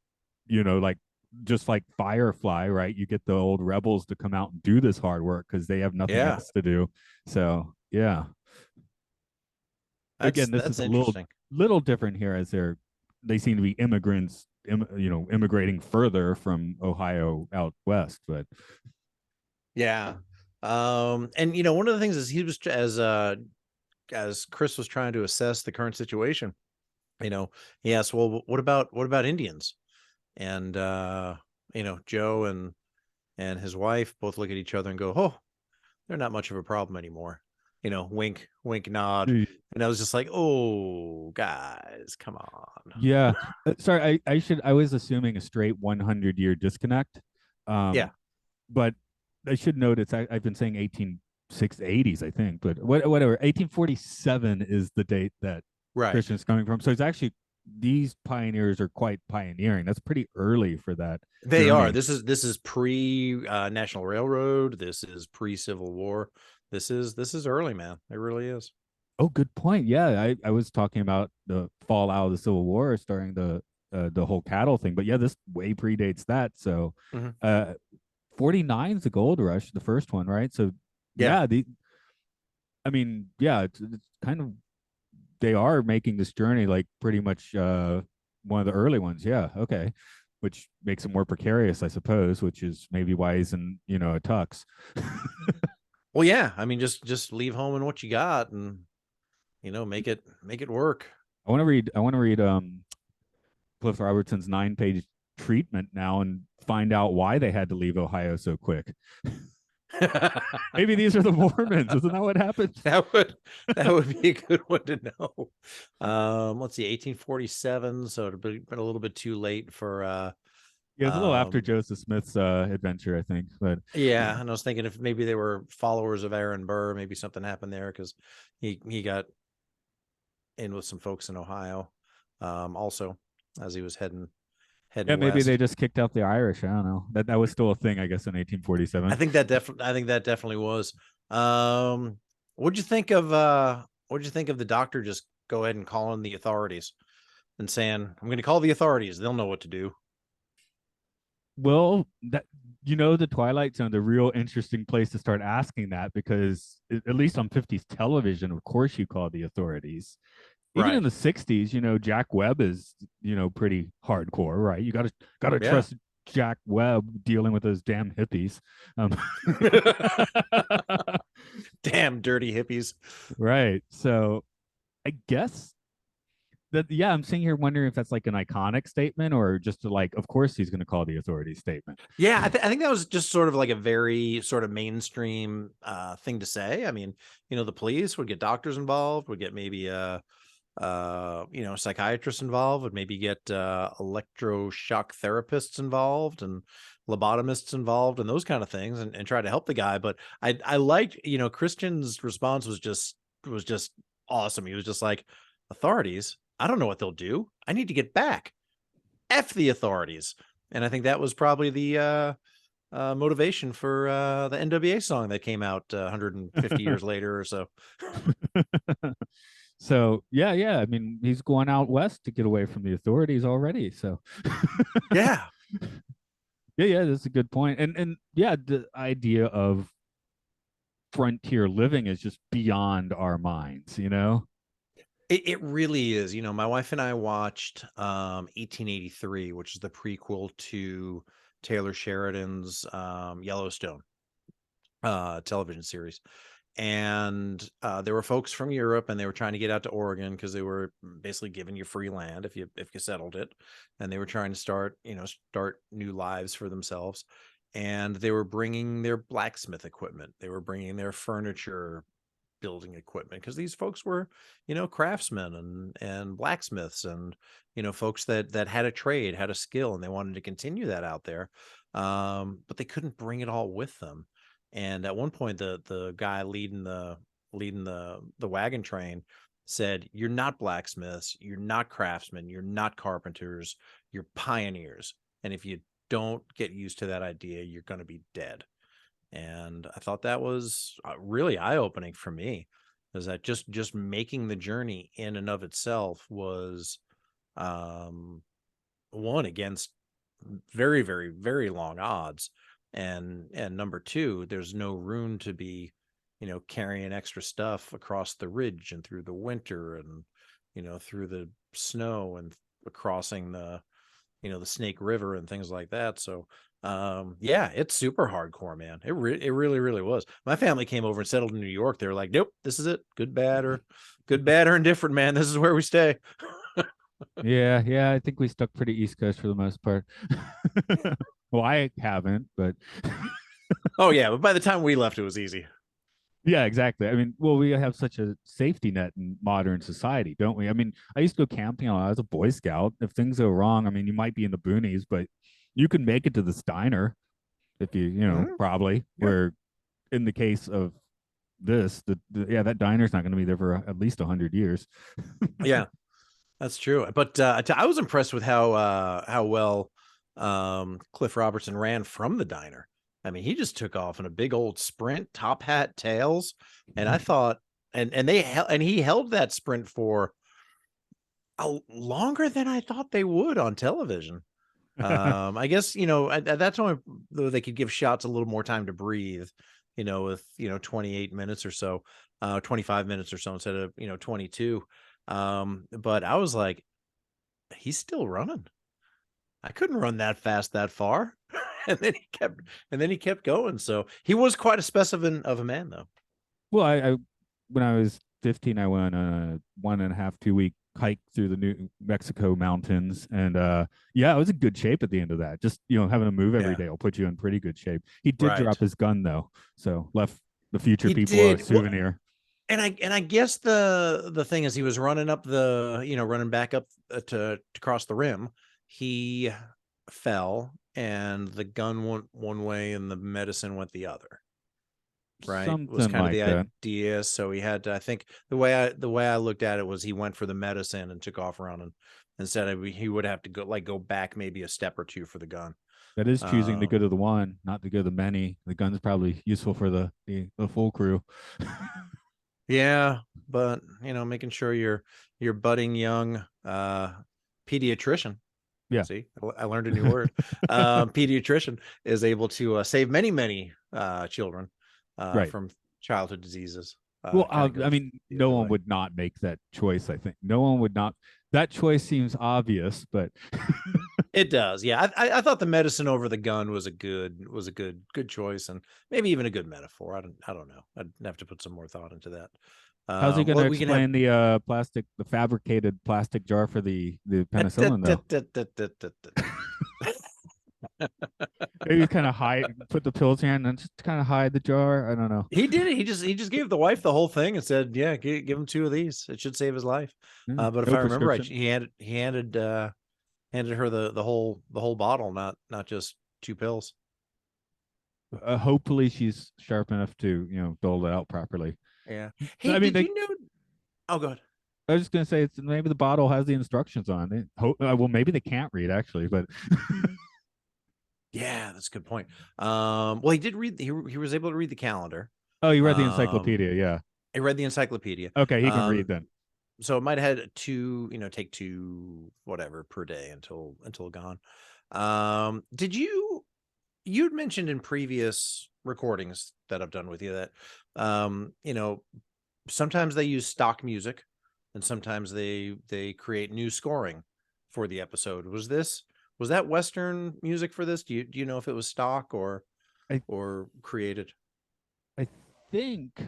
like just like Firefly, right? You get the old rebels to come out and do this hard work because they have nothing else to do. So yeah. Again, this is a little different here as they seem to be immigrants, immigrating further from Ohio out west, but yeah. And one of the things is he was as Chris was trying to assess the current situation, he asked, well, what about Indians? And Joe and his wife both look at each other and go, oh, they're not much of a problem anymore. Wink, wink, nod. And I was just like, oh, guys, come on. Yeah. Sorry, I was assuming a straight 100-year disconnect. But I should note I've been saying 1880s, I think, but whatever. 1847 is the date that Christian's coming from. So it's actually, these pioneers are quite pioneering. That's pretty early for that. They are. This is pre National Railroad. This is pre Civil War. This is early, man. It really is. Oh, good point. Yeah, I was talking about the fallout of the Civil War starting the whole cattle thing, but yeah, this way predates that. So, 49 is the gold rush, the first one, right? So, it's kind of, they are making this journey like pretty much one of the early ones. Yeah, okay, which makes it more precarious, I suppose. Which is maybe why he's in a tux. Well, yeah. I mean, just leave home and what you got, and make it work. I want to read Cliff Robertson's 9-page treatment now and find out why they had to leave Ohio so quick. Maybe these are the Mormons. Isn't that what happened? That would be a good one to know. Let's see, 1847. So it'd been a little bit too late for Yeah, it's a little after Um, Joseph Smith's adventure, I think. But yeah, yeah, and I was thinking if maybe they were followers of Aaron Burr, maybe something happened there because he got in with some folks in Ohio, also as he was yeah, heading maybe they west. just kicked out the Irish. I don't know. That was still a thing, I guess, in 1847. I think that definitely was. Um, what'd you think of the doctor just go ahead and calling the authorities and saying, I'm going to call the authorities. They'll know what to do. Well, that the Twilight Zone, the real interesting place to start asking that because at least on 50s television, of course, you call the authorities. Even in Right. the 60s, Jack Webb is, pretty hardcore, right? You gotta Yeah. trust Jack Webb dealing with those damn hippies. Um, Damn dirty hippies. right. So I guess that yeah, I'm sitting here wondering if that's like an iconic statement or just like, of course he's gonna call the authorities statement. Yeah, I think that was just sort of like a very sort of mainstream thing to say. I mean, the police would get doctors involved, would get maybe psychiatrists involved, would maybe get electroshock therapists involved and lobotomists involved and those kind of things and try to help the guy. But I liked, Christian's response was just awesome. He was just like, authorities, I don't know what they'll do. I need to get back. F the authorities. And I think that was probably the motivation for the NWA song that came out 150 years later or so. So yeah. I mean, he's going out west to get away from the authorities already. So Yeah. yeah, that's a good point. And yeah, the idea of frontier living is just beyond our minds. It really is. My wife and I watched 1883, which is the prequel to Taylor Sheridan's Yellowstone television series. And there were folks from Europe, and they were trying to get out to Oregon because they were basically giving you free land if you settled it, and they were trying to start new lives for themselves. And they were bringing their blacksmith equipment, they were bringing their furniture building equipment because these folks were craftsmen and blacksmiths and folks that had a trade, had a skill, and they wanted to continue that out there, but they couldn't bring it all with them. And at one point the guy leading the wagon train said, you're not blacksmiths, you're not craftsmen, you're not carpenters, you're pioneers, and if you don't get used to that idea, you're going to be dead. And I thought that was really eye-opening for me, is that just making the journey in and of itself was um one, against very, very, very long odds, and number two, there's no room to be carrying extra stuff across the ridge and through the winter and through the snow and crossing the Snake River and things like that. So yeah, it's super hardcore, man. It really, really was. My family came over and settled in New York. They were like, nope, this is it. Good, bad, or indifferent, man. This is where we stay. Yeah, I think we stuck pretty East Coast for the most part. Well, I haven't, but Oh yeah, but by the time we left, it was easy. yeah, exactly. I mean, well, we have such a safety net in modern society, don't we? I mean, I used to go camping a lot. I was a Boy Scout. If things go wrong, I mean, you might be in the boonies, but you can make it to this diner if Mhm. probably. Yeah. Where in the case of this, yeah, that diner's not going to be there for at least 100 years. Yeah, that's true. But I was impressed with how well Cliff Robertson ran from the diner. I mean, he just took off in a big old sprint, top hat, tails, and I thought, and he held that sprint for longer than I thought they would on television. I guess at that time they could give shots a little more time to breathe, with 28 minutes or so, 25 minutes or so instead of 22. But I was like, he's still running. I couldn't run that fast that far. And then he kept going. So he was quite a specimen of a man, though. Well, I when I was 15, I went on a 1.5, 2 week hike through the New Mexico mountains, and yeah, I was in good shape at the end of that. Just having to move every Yeah, day will put you in pretty good shape. He did right. drop his gun though, so left the future He people a did. Well, souvenir. and I guess the thing is, he was running up running back up to cross the rim. He fell and the gun went one way and the medicine went the other. Right, was Something kind of like the that. idea. So he had to, I think the way I looked at it was he went for the medicine and took off running instead of he would have to go back maybe a step or two for the gun. That is choosing the Um, good of the one, not the good of the many. The gun's probably useful for the full crew. yeah, but making sure your budding young pediatrician. Yeah. See, I learned a new word. Pediatrician is able to save many children Right. from childhood diseases. Well, Kind of I goes mean, the no other one way. would not make that choice. I think no one would not. That choice seems obvious, but It does, yeah. I thought the medicine over the gun was a good choice, and maybe even a good metaphor. I don't know. I'd have to put some more thought into that. how's he going to Well, we can have explain the the fabricated plastic jar for the penicillin though? Maybe kind of hide, put the pills in, and then just kind of hide the jar. I don't know. He did it. He just gave the wife the whole thing and said, "Yeah, give him 2 of these. It should save his life." Yeah, But if no I remember right, prescription. he handed her the whole bottle, not just 2 pills. Hopefully, she's sharp enough to dole it out properly. Yeah. Hey, I mean, did they you know? Oh, God. I was just gonna say it's maybe the bottle has the instructions on it. Well, maybe they can't read actually, but Yeah, that's a good point. Well, he did read. He was able to read the calendar. oh, you read the Um, encyclopedia, yeah. I read the encyclopedia. Okay, he can read Um, then. so it might have had take 2 whatever per day until gone. Did you'd mentioned in previous recordings that I've done with you that sometimes they use stock music and sometimes they create new scoring for the episode. Was that Western music for this? Do you know if it was stock I or created? I think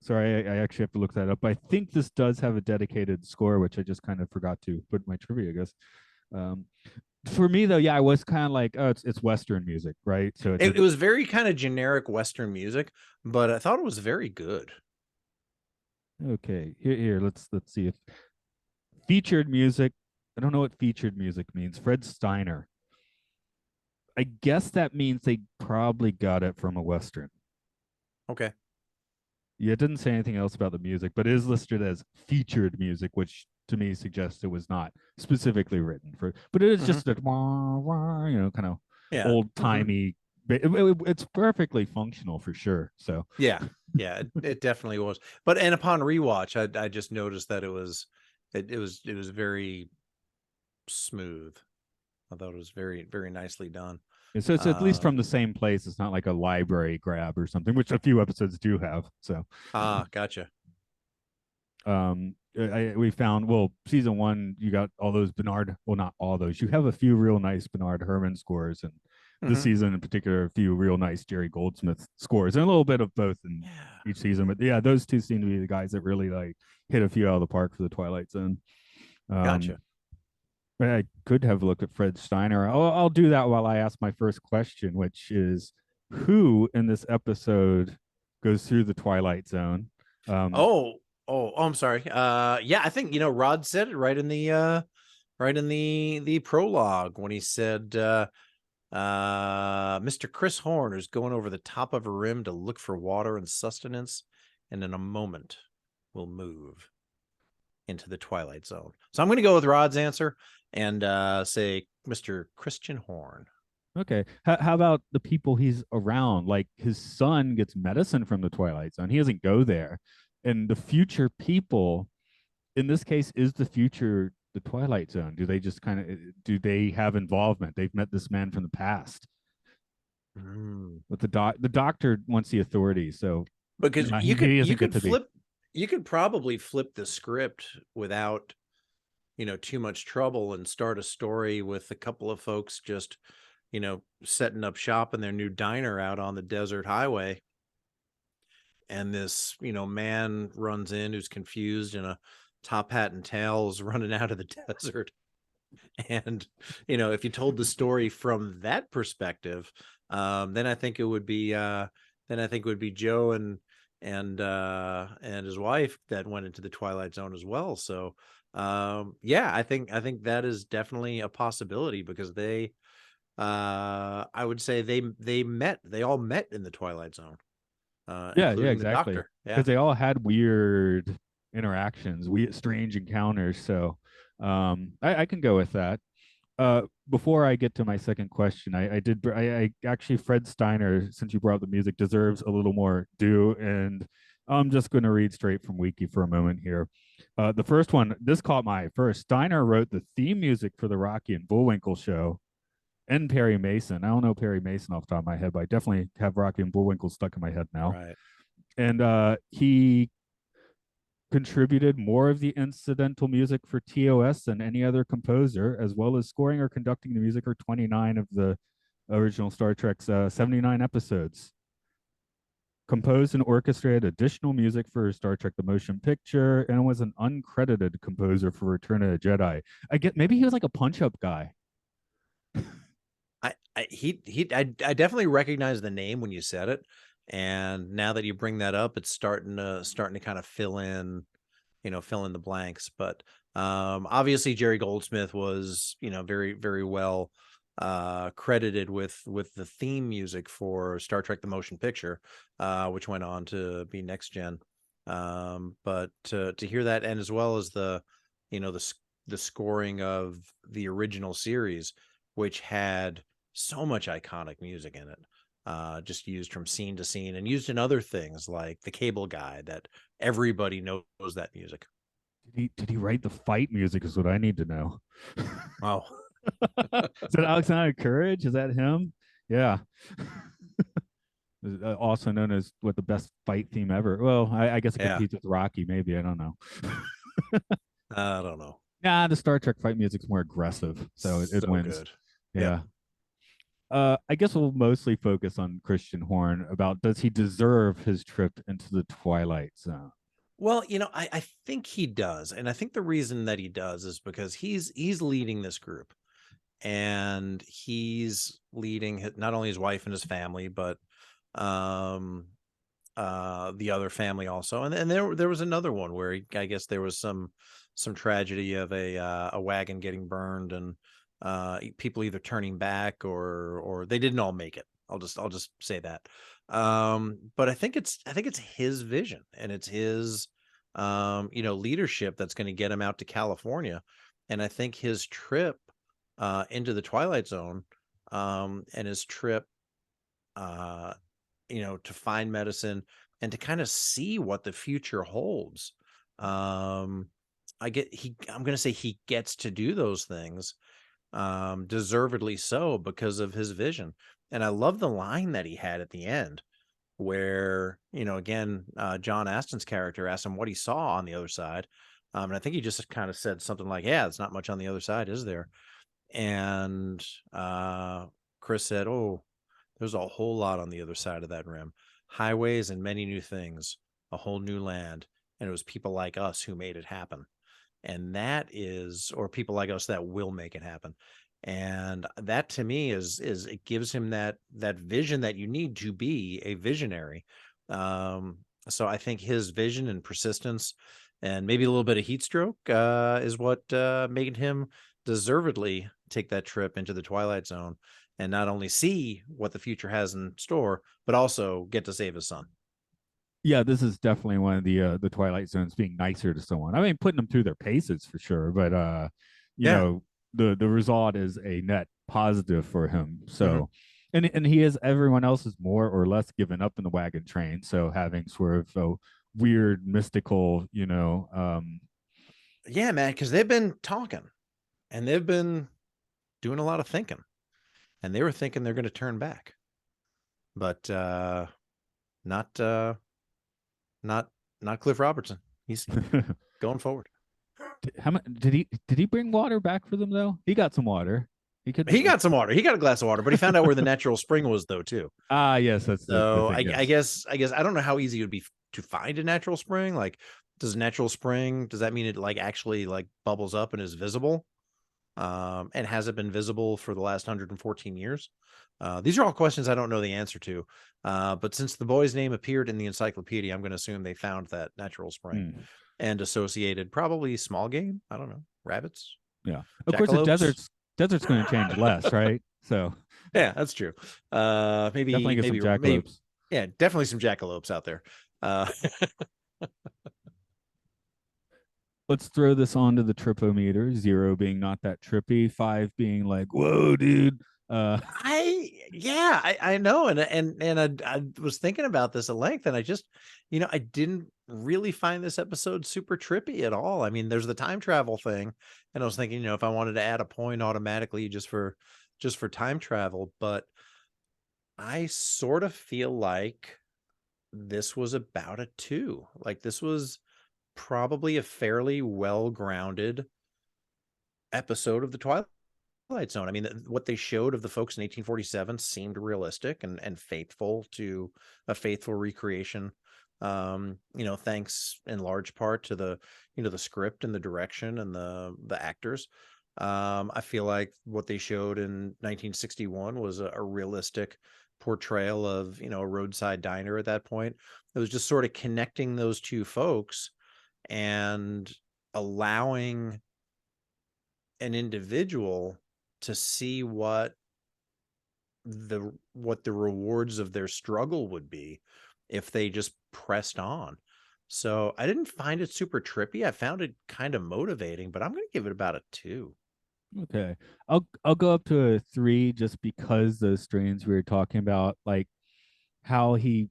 sorry, I actually have to look that up. I think this does have a dedicated score, which I just kind of forgot to put in my trivia, I guess. Um, for me though, yeah, I was kind of like, oh, it's Western music, right? So it It didn't. was very kind of generic Western music, but I thought it was very good. Okay, here, let's see if featured music. I don't know what featured music means. Fred Steiner. I guess that means they probably got it from a Western. Okay. Yeah, it didn't say anything else about the music, but it is listed as featured music, which to me suggests it was not specifically written for. But it is Hmm. just a kind of Yeah. old Hmm. timey. It's perfectly functional for sure. So Yeah. Yeah. It definitely was. And upon rewatch, I just noticed that it was very smooth. I thought it was very, very nicely done. it's at least from Um, the same place. It's not like a library grab or something, which a few episodes do have. So Gotcha. we found, well, season one you got all those Bernard, well, not all those, you have a few real nice Bernard Herrmann scores, and this Hmm. season in particular a few real nice Jerry Goldsmith scores, and a little bit of both in Yeah. each season. But yeah, those two seem to be the guys that really like hit a few out of the park for the Twilight Zone. um Gotcha. I could have a look at Fred Steiner. I'll do that while I ask my first question, which is who in this episode goes through the Twilight Zone. um I'm sorry. Yeah, I think Rod said it right in the prologue when he said Mr. Chris Horn is going over the top of a rim to look for water and sustenance, and in a moment will move into the Twilight Zone. So I'm going to go with Rod's answer and say Mr. Christian Horn. Okay. How about the people he's around? Like his son gets medicine from the Twilight Zone. He doesn't go there. And the future people, in this case, is the future the Twilight Zone? Do they just kind of do they have involvement? They've met this man from the past. Mm. With the doctor wants the authority, so Because you could he you doesn't get could to be. flip you could probably flip the script without too much trouble and start a story with a couple of folks just setting up shop in their new diner out on the desert highway, and this man runs in who's confused in a top hat and tails running out of the desert. And if you told the story from that perspective, then I think it would be Joe and his wife that went into the Twilight Zone as well. So Yeah, I think that is definitely a possibility because they, I would say they all met in the Twilight Zone, Yeah, including the exactly. Doctor. Yeah. Because they all had weird interactions, weird, strange encounters. So, I can go with that. Before I get to my second question, I actually, Fred Steiner, since you brought up the music, deserves a little more due, and I'm just going to read straight from Wiki for a moment here. The first one, this caught my eye first. Steiner wrote the theme music for the Rocky and Bullwinkle show, and Perry Mason. I don't know Perry Mason off the top of my head, but I definitely have Rocky and Bullwinkle stuck in my head now. Right. And he contributed more of the incidental music for TOS than any other composer, as well as scoring or conducting the music for 29 of the original Star Trek's 79 episodes. Composed and orchestrated additional music for Star Trek the Motion Picture, and was an uncredited composer for Return of the Jedi. I get, maybe he was like a punch up guy. I definitely recognize the name when you said it, and now that you bring that up, it's starting to kind of fill in, fill in the blanks. But obviously Jerry Goldsmith was, very very well credited with the theme music for Star Trek the Motion Picture, which went on to be Next Gen. But to hear that, and as well as the scoring of the original series, which had so much iconic music in it, just used from scene to scene and used in other things like The Cable Guy, that everybody knows that music. Did he write the fight music? Is what I need to know. Oh, Is that Alexander Courage? Is that him? Yeah. Also known as what, the best fight theme ever. Well, I guess it yeah. competes with Rocky. Maybe, I don't know. I don't know. Nah, the Star Trek fight music's more aggressive, so it So wins. good. Yep. Yeah. I guess we'll mostly focus on Christian Horn. About, does he deserve his trip into the Twilight Zone? Well, I think he does, and I think the reason that he does is because he's leading this group, and he's leading not only his wife and his family, but um the other family also. And there was another one where I guess there was some tragedy of a wagon getting burned, and people either turning back or they didn't all make it. I'll just say that. But I think it's his vision, and it's his leadership that's going to get him out to California. And I think his trip into the Twilight Zone, and his trip uh to find medicine and to kind of see what the future holds. Um, I'm going to say he gets to do those things, deservedly so, because of his vision. And I love the line that he had at the end where, again, John Aston's character asked him what he saw on the other side. And I think he just kind of said something like, yeah, it's not much on the other side, is there? And Chris said, oh, there's a whole lot on the other side of that rim. Highways and many new things, a whole new land. And it was people like us who made it happen. And that is, or people like us that will make it happen. And that to me is it gives him that vision that you need to be a visionary. So I think his vision and persistence and maybe a little bit of heat stroke is what made him deservedly take that trip into the Twilight Zone and not only see what the future has in store, but also get to save his son. Yeah, this is definitely one of the Twilight Zones being nicer to someone. I mean, putting them through their paces for sure, but you Yeah. know, the result is a net positive for him. Mhm. So, and he is, everyone else is more or less given up in the wagon train. So having sort of a weird mystical, Yeah, man, because they've been talking and they've been doing a lot of thinking, and they were thinking they're going to turn back, but not not not Cliff Robertson. He's going forward. how much did he bring water back for them though? He got some water. He could. He got some water. He got a glass of water, but he found out where the natural spring was, though, too. Ah, yes, that's the So thing. I Yes. guess I don't know how easy it would be to find a natural spring. Like, does that mean it like actually like bubbles up and is visible? And has it been visible for the last 114 years? These are all questions I don't know the answer to. But since the boy's name appeared in the encyclopedia, I'm going to assume they found that natural spring. Hmm. and associated probably small game. I don't know, rabbits, Yeah. Of course, the jackalopes. desert's going to change less, right? So Yeah, that's true. definitely get some Maybe, jackalopes. yeah, definitely some jackalopes out there. Uh, Let's throw this onto the tripometer. 0 being not that trippy, 5 being like, whoa, dude. I know, I was thinking about this at length, and I just, I didn't really find this episode super trippy at all. I mean, there's the time travel thing, and I was thinking, if I wanted to add a point automatically just for time travel, but I sort of feel like this was about a 2. Like, this was probably a fairly well-grounded episode of the Twilight Zone. I mean, what they showed of the folks in 1847 seemed realistic and faithful to a faithful recreation. Thanks in large part to the script and the direction and the actors. I feel like what they showed in 1961 was a realistic portrayal of, a roadside diner at that point. It was just sort of connecting those two folks and allowing an individual to see what the rewards of their struggle would be if they just pressed on. So I didn't find it super trippy. I found it kind of motivating, but I'm going to give it about a 2. Okay. I'll go up to a 3 just because those strains we were talking about, like how he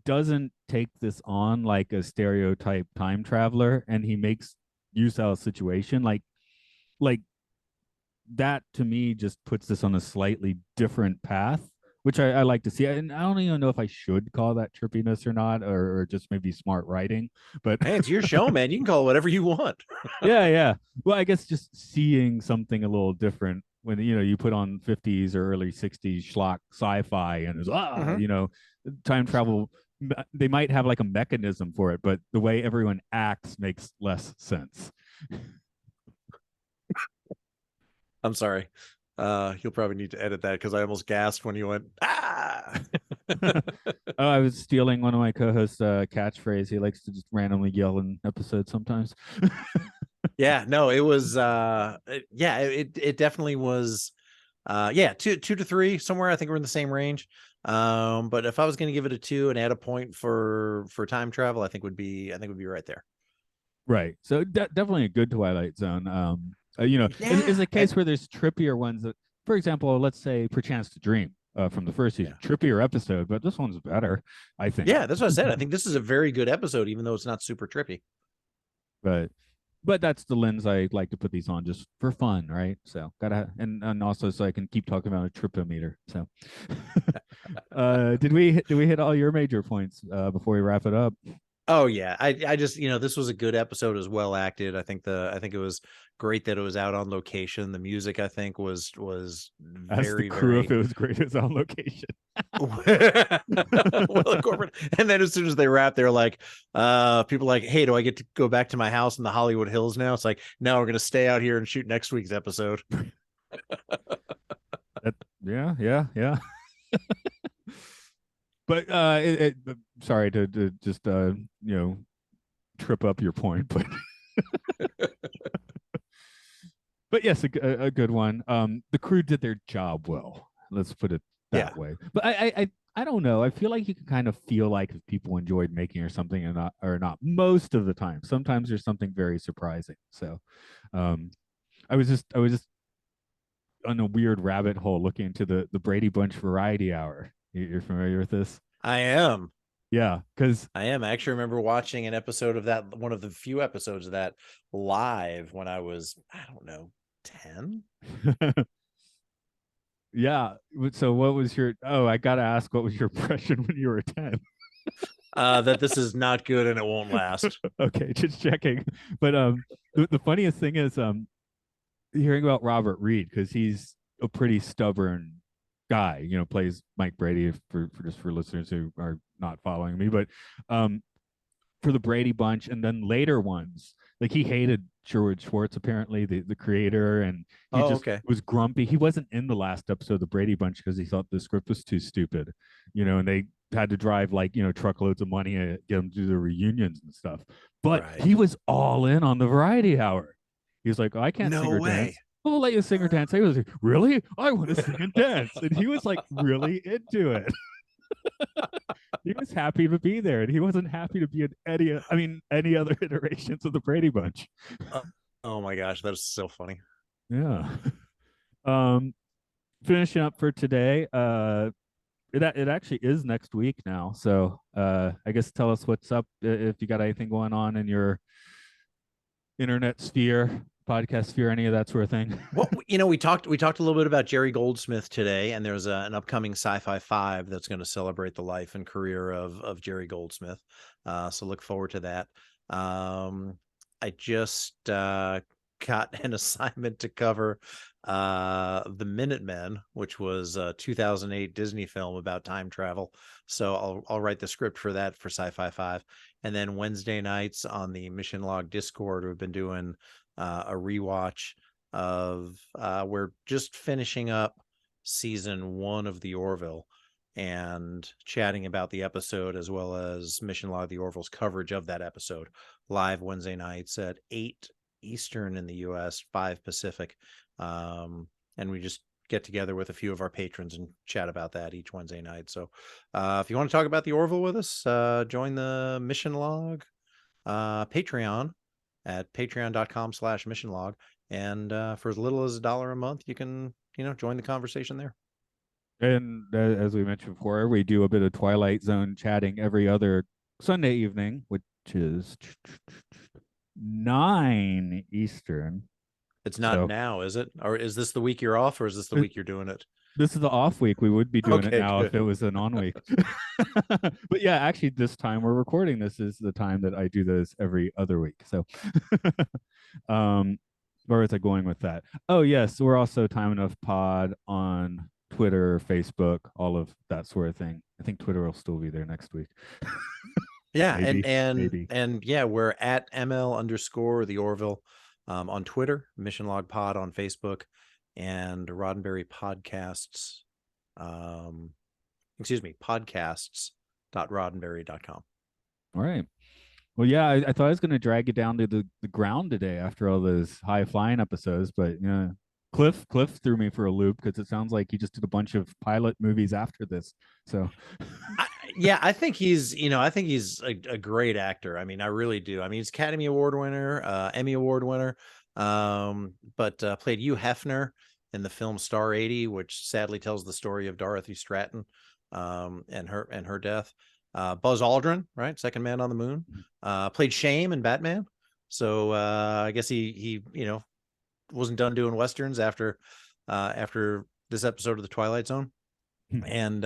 doesn't take this on like a stereotype time traveler, and he makes use of a situation like that. To me, just puts this on a slightly different path, which I like to see. And I don't even know if I should call that trippiness or not, or just maybe smart writing. But Hey, it's your show, man. You can call it whatever you want. yeah. Well, I guess just seeing something a little different when you put on 50s or early 60s schlock sci-fi, and it's Mhm. time travel. They might have like a mechanism for it, but the way everyone acts makes less sense. I'm sorry. You'll probably need to edit that because I almost gasped when you went, ah. Oh, I was stealing one of my co-hosts' catchphrase. He likes to just randomly yell in episodes sometimes. Yeah, no, it was it definitely was yeah, 2 to 3 somewhere. I think we're in the same range. But if I was going to give it a 2 and add a point for time travel, I think would be right there. Right. So definitely a good Twilight Zone. Is a Yeah. case where there's trippier ones that, for example, let's say Perchance to Dream from the first season, Yeah. trippier episode, but this one's better, I think. Yeah, that's what I said. I think this is a very good episode, even though it's not super trippy. But that's the lens I like to put these on, just for fun, right? So and also so I can keep talking about a tripometer. So did we hit all your major points before we wrap it up? Oh yeah, I just this was a good episode. It was well acted. I think it was great that it was out on location. The music I think was As the very crew, if very it was great, it's on location. well incorporated. And then as soon as they wrap, they're like, people like, hey, do I get to go back to my house in the Hollywood Hills now? It's like, no, we're gonna stay out here and shoot next week's episode. Yeah. But sorry to just trip up your point, but yes, a good one. The crew did their job well. Let's put it Yeah. that way. But I don't know. I feel like you can kind of feel like if people enjoyed making or something or not most of the time. Sometimes there's something very surprising. So, I was just on a weird rabbit hole looking into the Brady Bunch Variety Hour. You're familiar with this? I am. Yeah, because I am. I actually remember watching an episode of that, one of the few episodes of that live when I was, I don't know, 10. yeah. So what was your? Oh, I gotta ask, what was your impression when you were 10? That this is not good and it won't last. Okay, just checking. But the funniest thing is hearing about Robert Reed, because he's a pretty stubborn guy. Plays Mike Brady, for listeners who are not following me, but for the Brady Bunch, and then later ones, like he hated George Schwartz, apparently the creator, and he Oh, just okay. was grumpy. He wasn't in the last episode of the Brady Bunch because he thought the script was too stupid, and they had to drive like, truckloads of money to get him to do the reunions and stuff. But Right. he was all in on the variety hour. He was like, oh, I can't sing No or way. dance. I'll let you sing or dance. I was like, really? I want to sing and dance. And he was like really into it. He was happy to be there, and he wasn't happy to be in any other iterations of the Brady Bunch. Uh, oh my gosh, that is so funny. Yeah. Um, Finishing up for today. It actually is next week now. So I guess tell us what's up if you got anything going on in your internet sphere, podcast sphere, any of that sort of thing. Well, we talked a little bit about Jerry Goldsmith today, and there's an upcoming Sci-Fi 5 that's going to celebrate the life and career of Jerry Goldsmith. So look forward to that. I just got an assignment to cover The Minutemen, which was a 2008 Disney film about time travel. So I'll write the script for that for Sci-Fi 5. And then Wednesday nights on the Mission Log Discord, we've been doing a rewatch of we're just finishing up season 1 of the Orville and chatting about the episode as well as Mission Log the Orville's coverage of that episode live Wednesday nights at 8 Eastern in the US, 5 Pacific. And we just get together with a few of our patrons and chat about that each Wednesday night. So if you want to talk about the Orville with us, join the Mission Log Patreon at patreon.com/missionlog. And for as little as $1 a month, you can, join the conversation there. And as we mentioned before, we do a bit of Twilight Zone chatting every other Sunday evening, which is 9 Eastern. It's not now, is it? Or is this the week you're off, or is this the week you're doing it? This is the off week. We would be doing it now good. if it was an on week. But yeah, actually, this time we're recording. This is the time that I do this every other week. So, where was I going with that? Oh yes, we're also Time Enough Pod on Twitter, Facebook, all of that sort of thing. I think Twitter will still be there next week. Yeah, Maybe, and maybe. and yeah, we're at ML_ the Orville on Twitter, Mission Log Pod on Facebook, and Roddenberry Podcasts. Podcasts.roddenberry.com. All right. Well, yeah, I thought I was going to drag you down to the ground today after all those high flying episodes, but yeah, Cliff threw me for a loop because it sounds like he just did a bunch of pilot movies after this. So, I think he's a great actor. I mean, I really do. I mean, he's Academy Award winner, Emmy Award winner, but played Hugh Hefner in the film Star 80, which sadly tells the story of Dorothy Stratton and her death. Buzz Aldrin, right? Second Man on the Moon. Played Shame in Batman. So I guess he wasn't done doing westerns after this episode of the Twilight Zone. And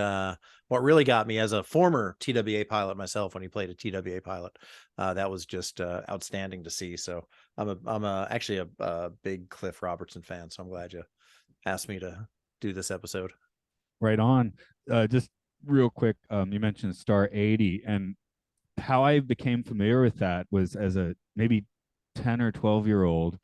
what really got me as a former TWA pilot myself, when he played a TWA pilot, that was just outstanding to see. So I'm actually a big Cliff Robertson fan. So I'm glad you asked me to do this episode. right on. Just real quick, you mentioned Star 80, and how I became familiar with that was as a maybe 10 or 12-year-old.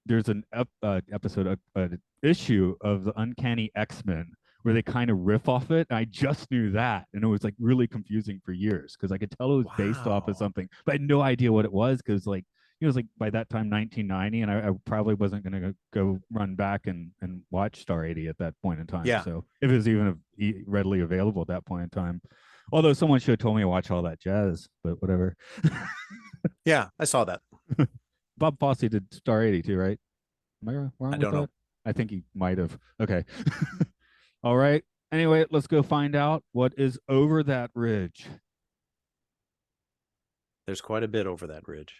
There's an episode, an issue of the Uncanny X-Men where they kind of riff off it. I just knew that, and it was like really confusing for years because I could tell it was based off of something, but I had no idea what it was because it was like by that time 1990, and I probably wasn't going to go run back and watch Star 80 at that point in time. Yeah. So if it was even readily available at that point in time, although someone should have told me to watch all that jazz, but whatever. Yeah, I saw that. Bob Fosse did Star 80 too, right? Am I wrong? I don't know. I think he might have. Okay. All right. Anyway, let's go find out what is over that ridge. There's quite a bit over that ridge.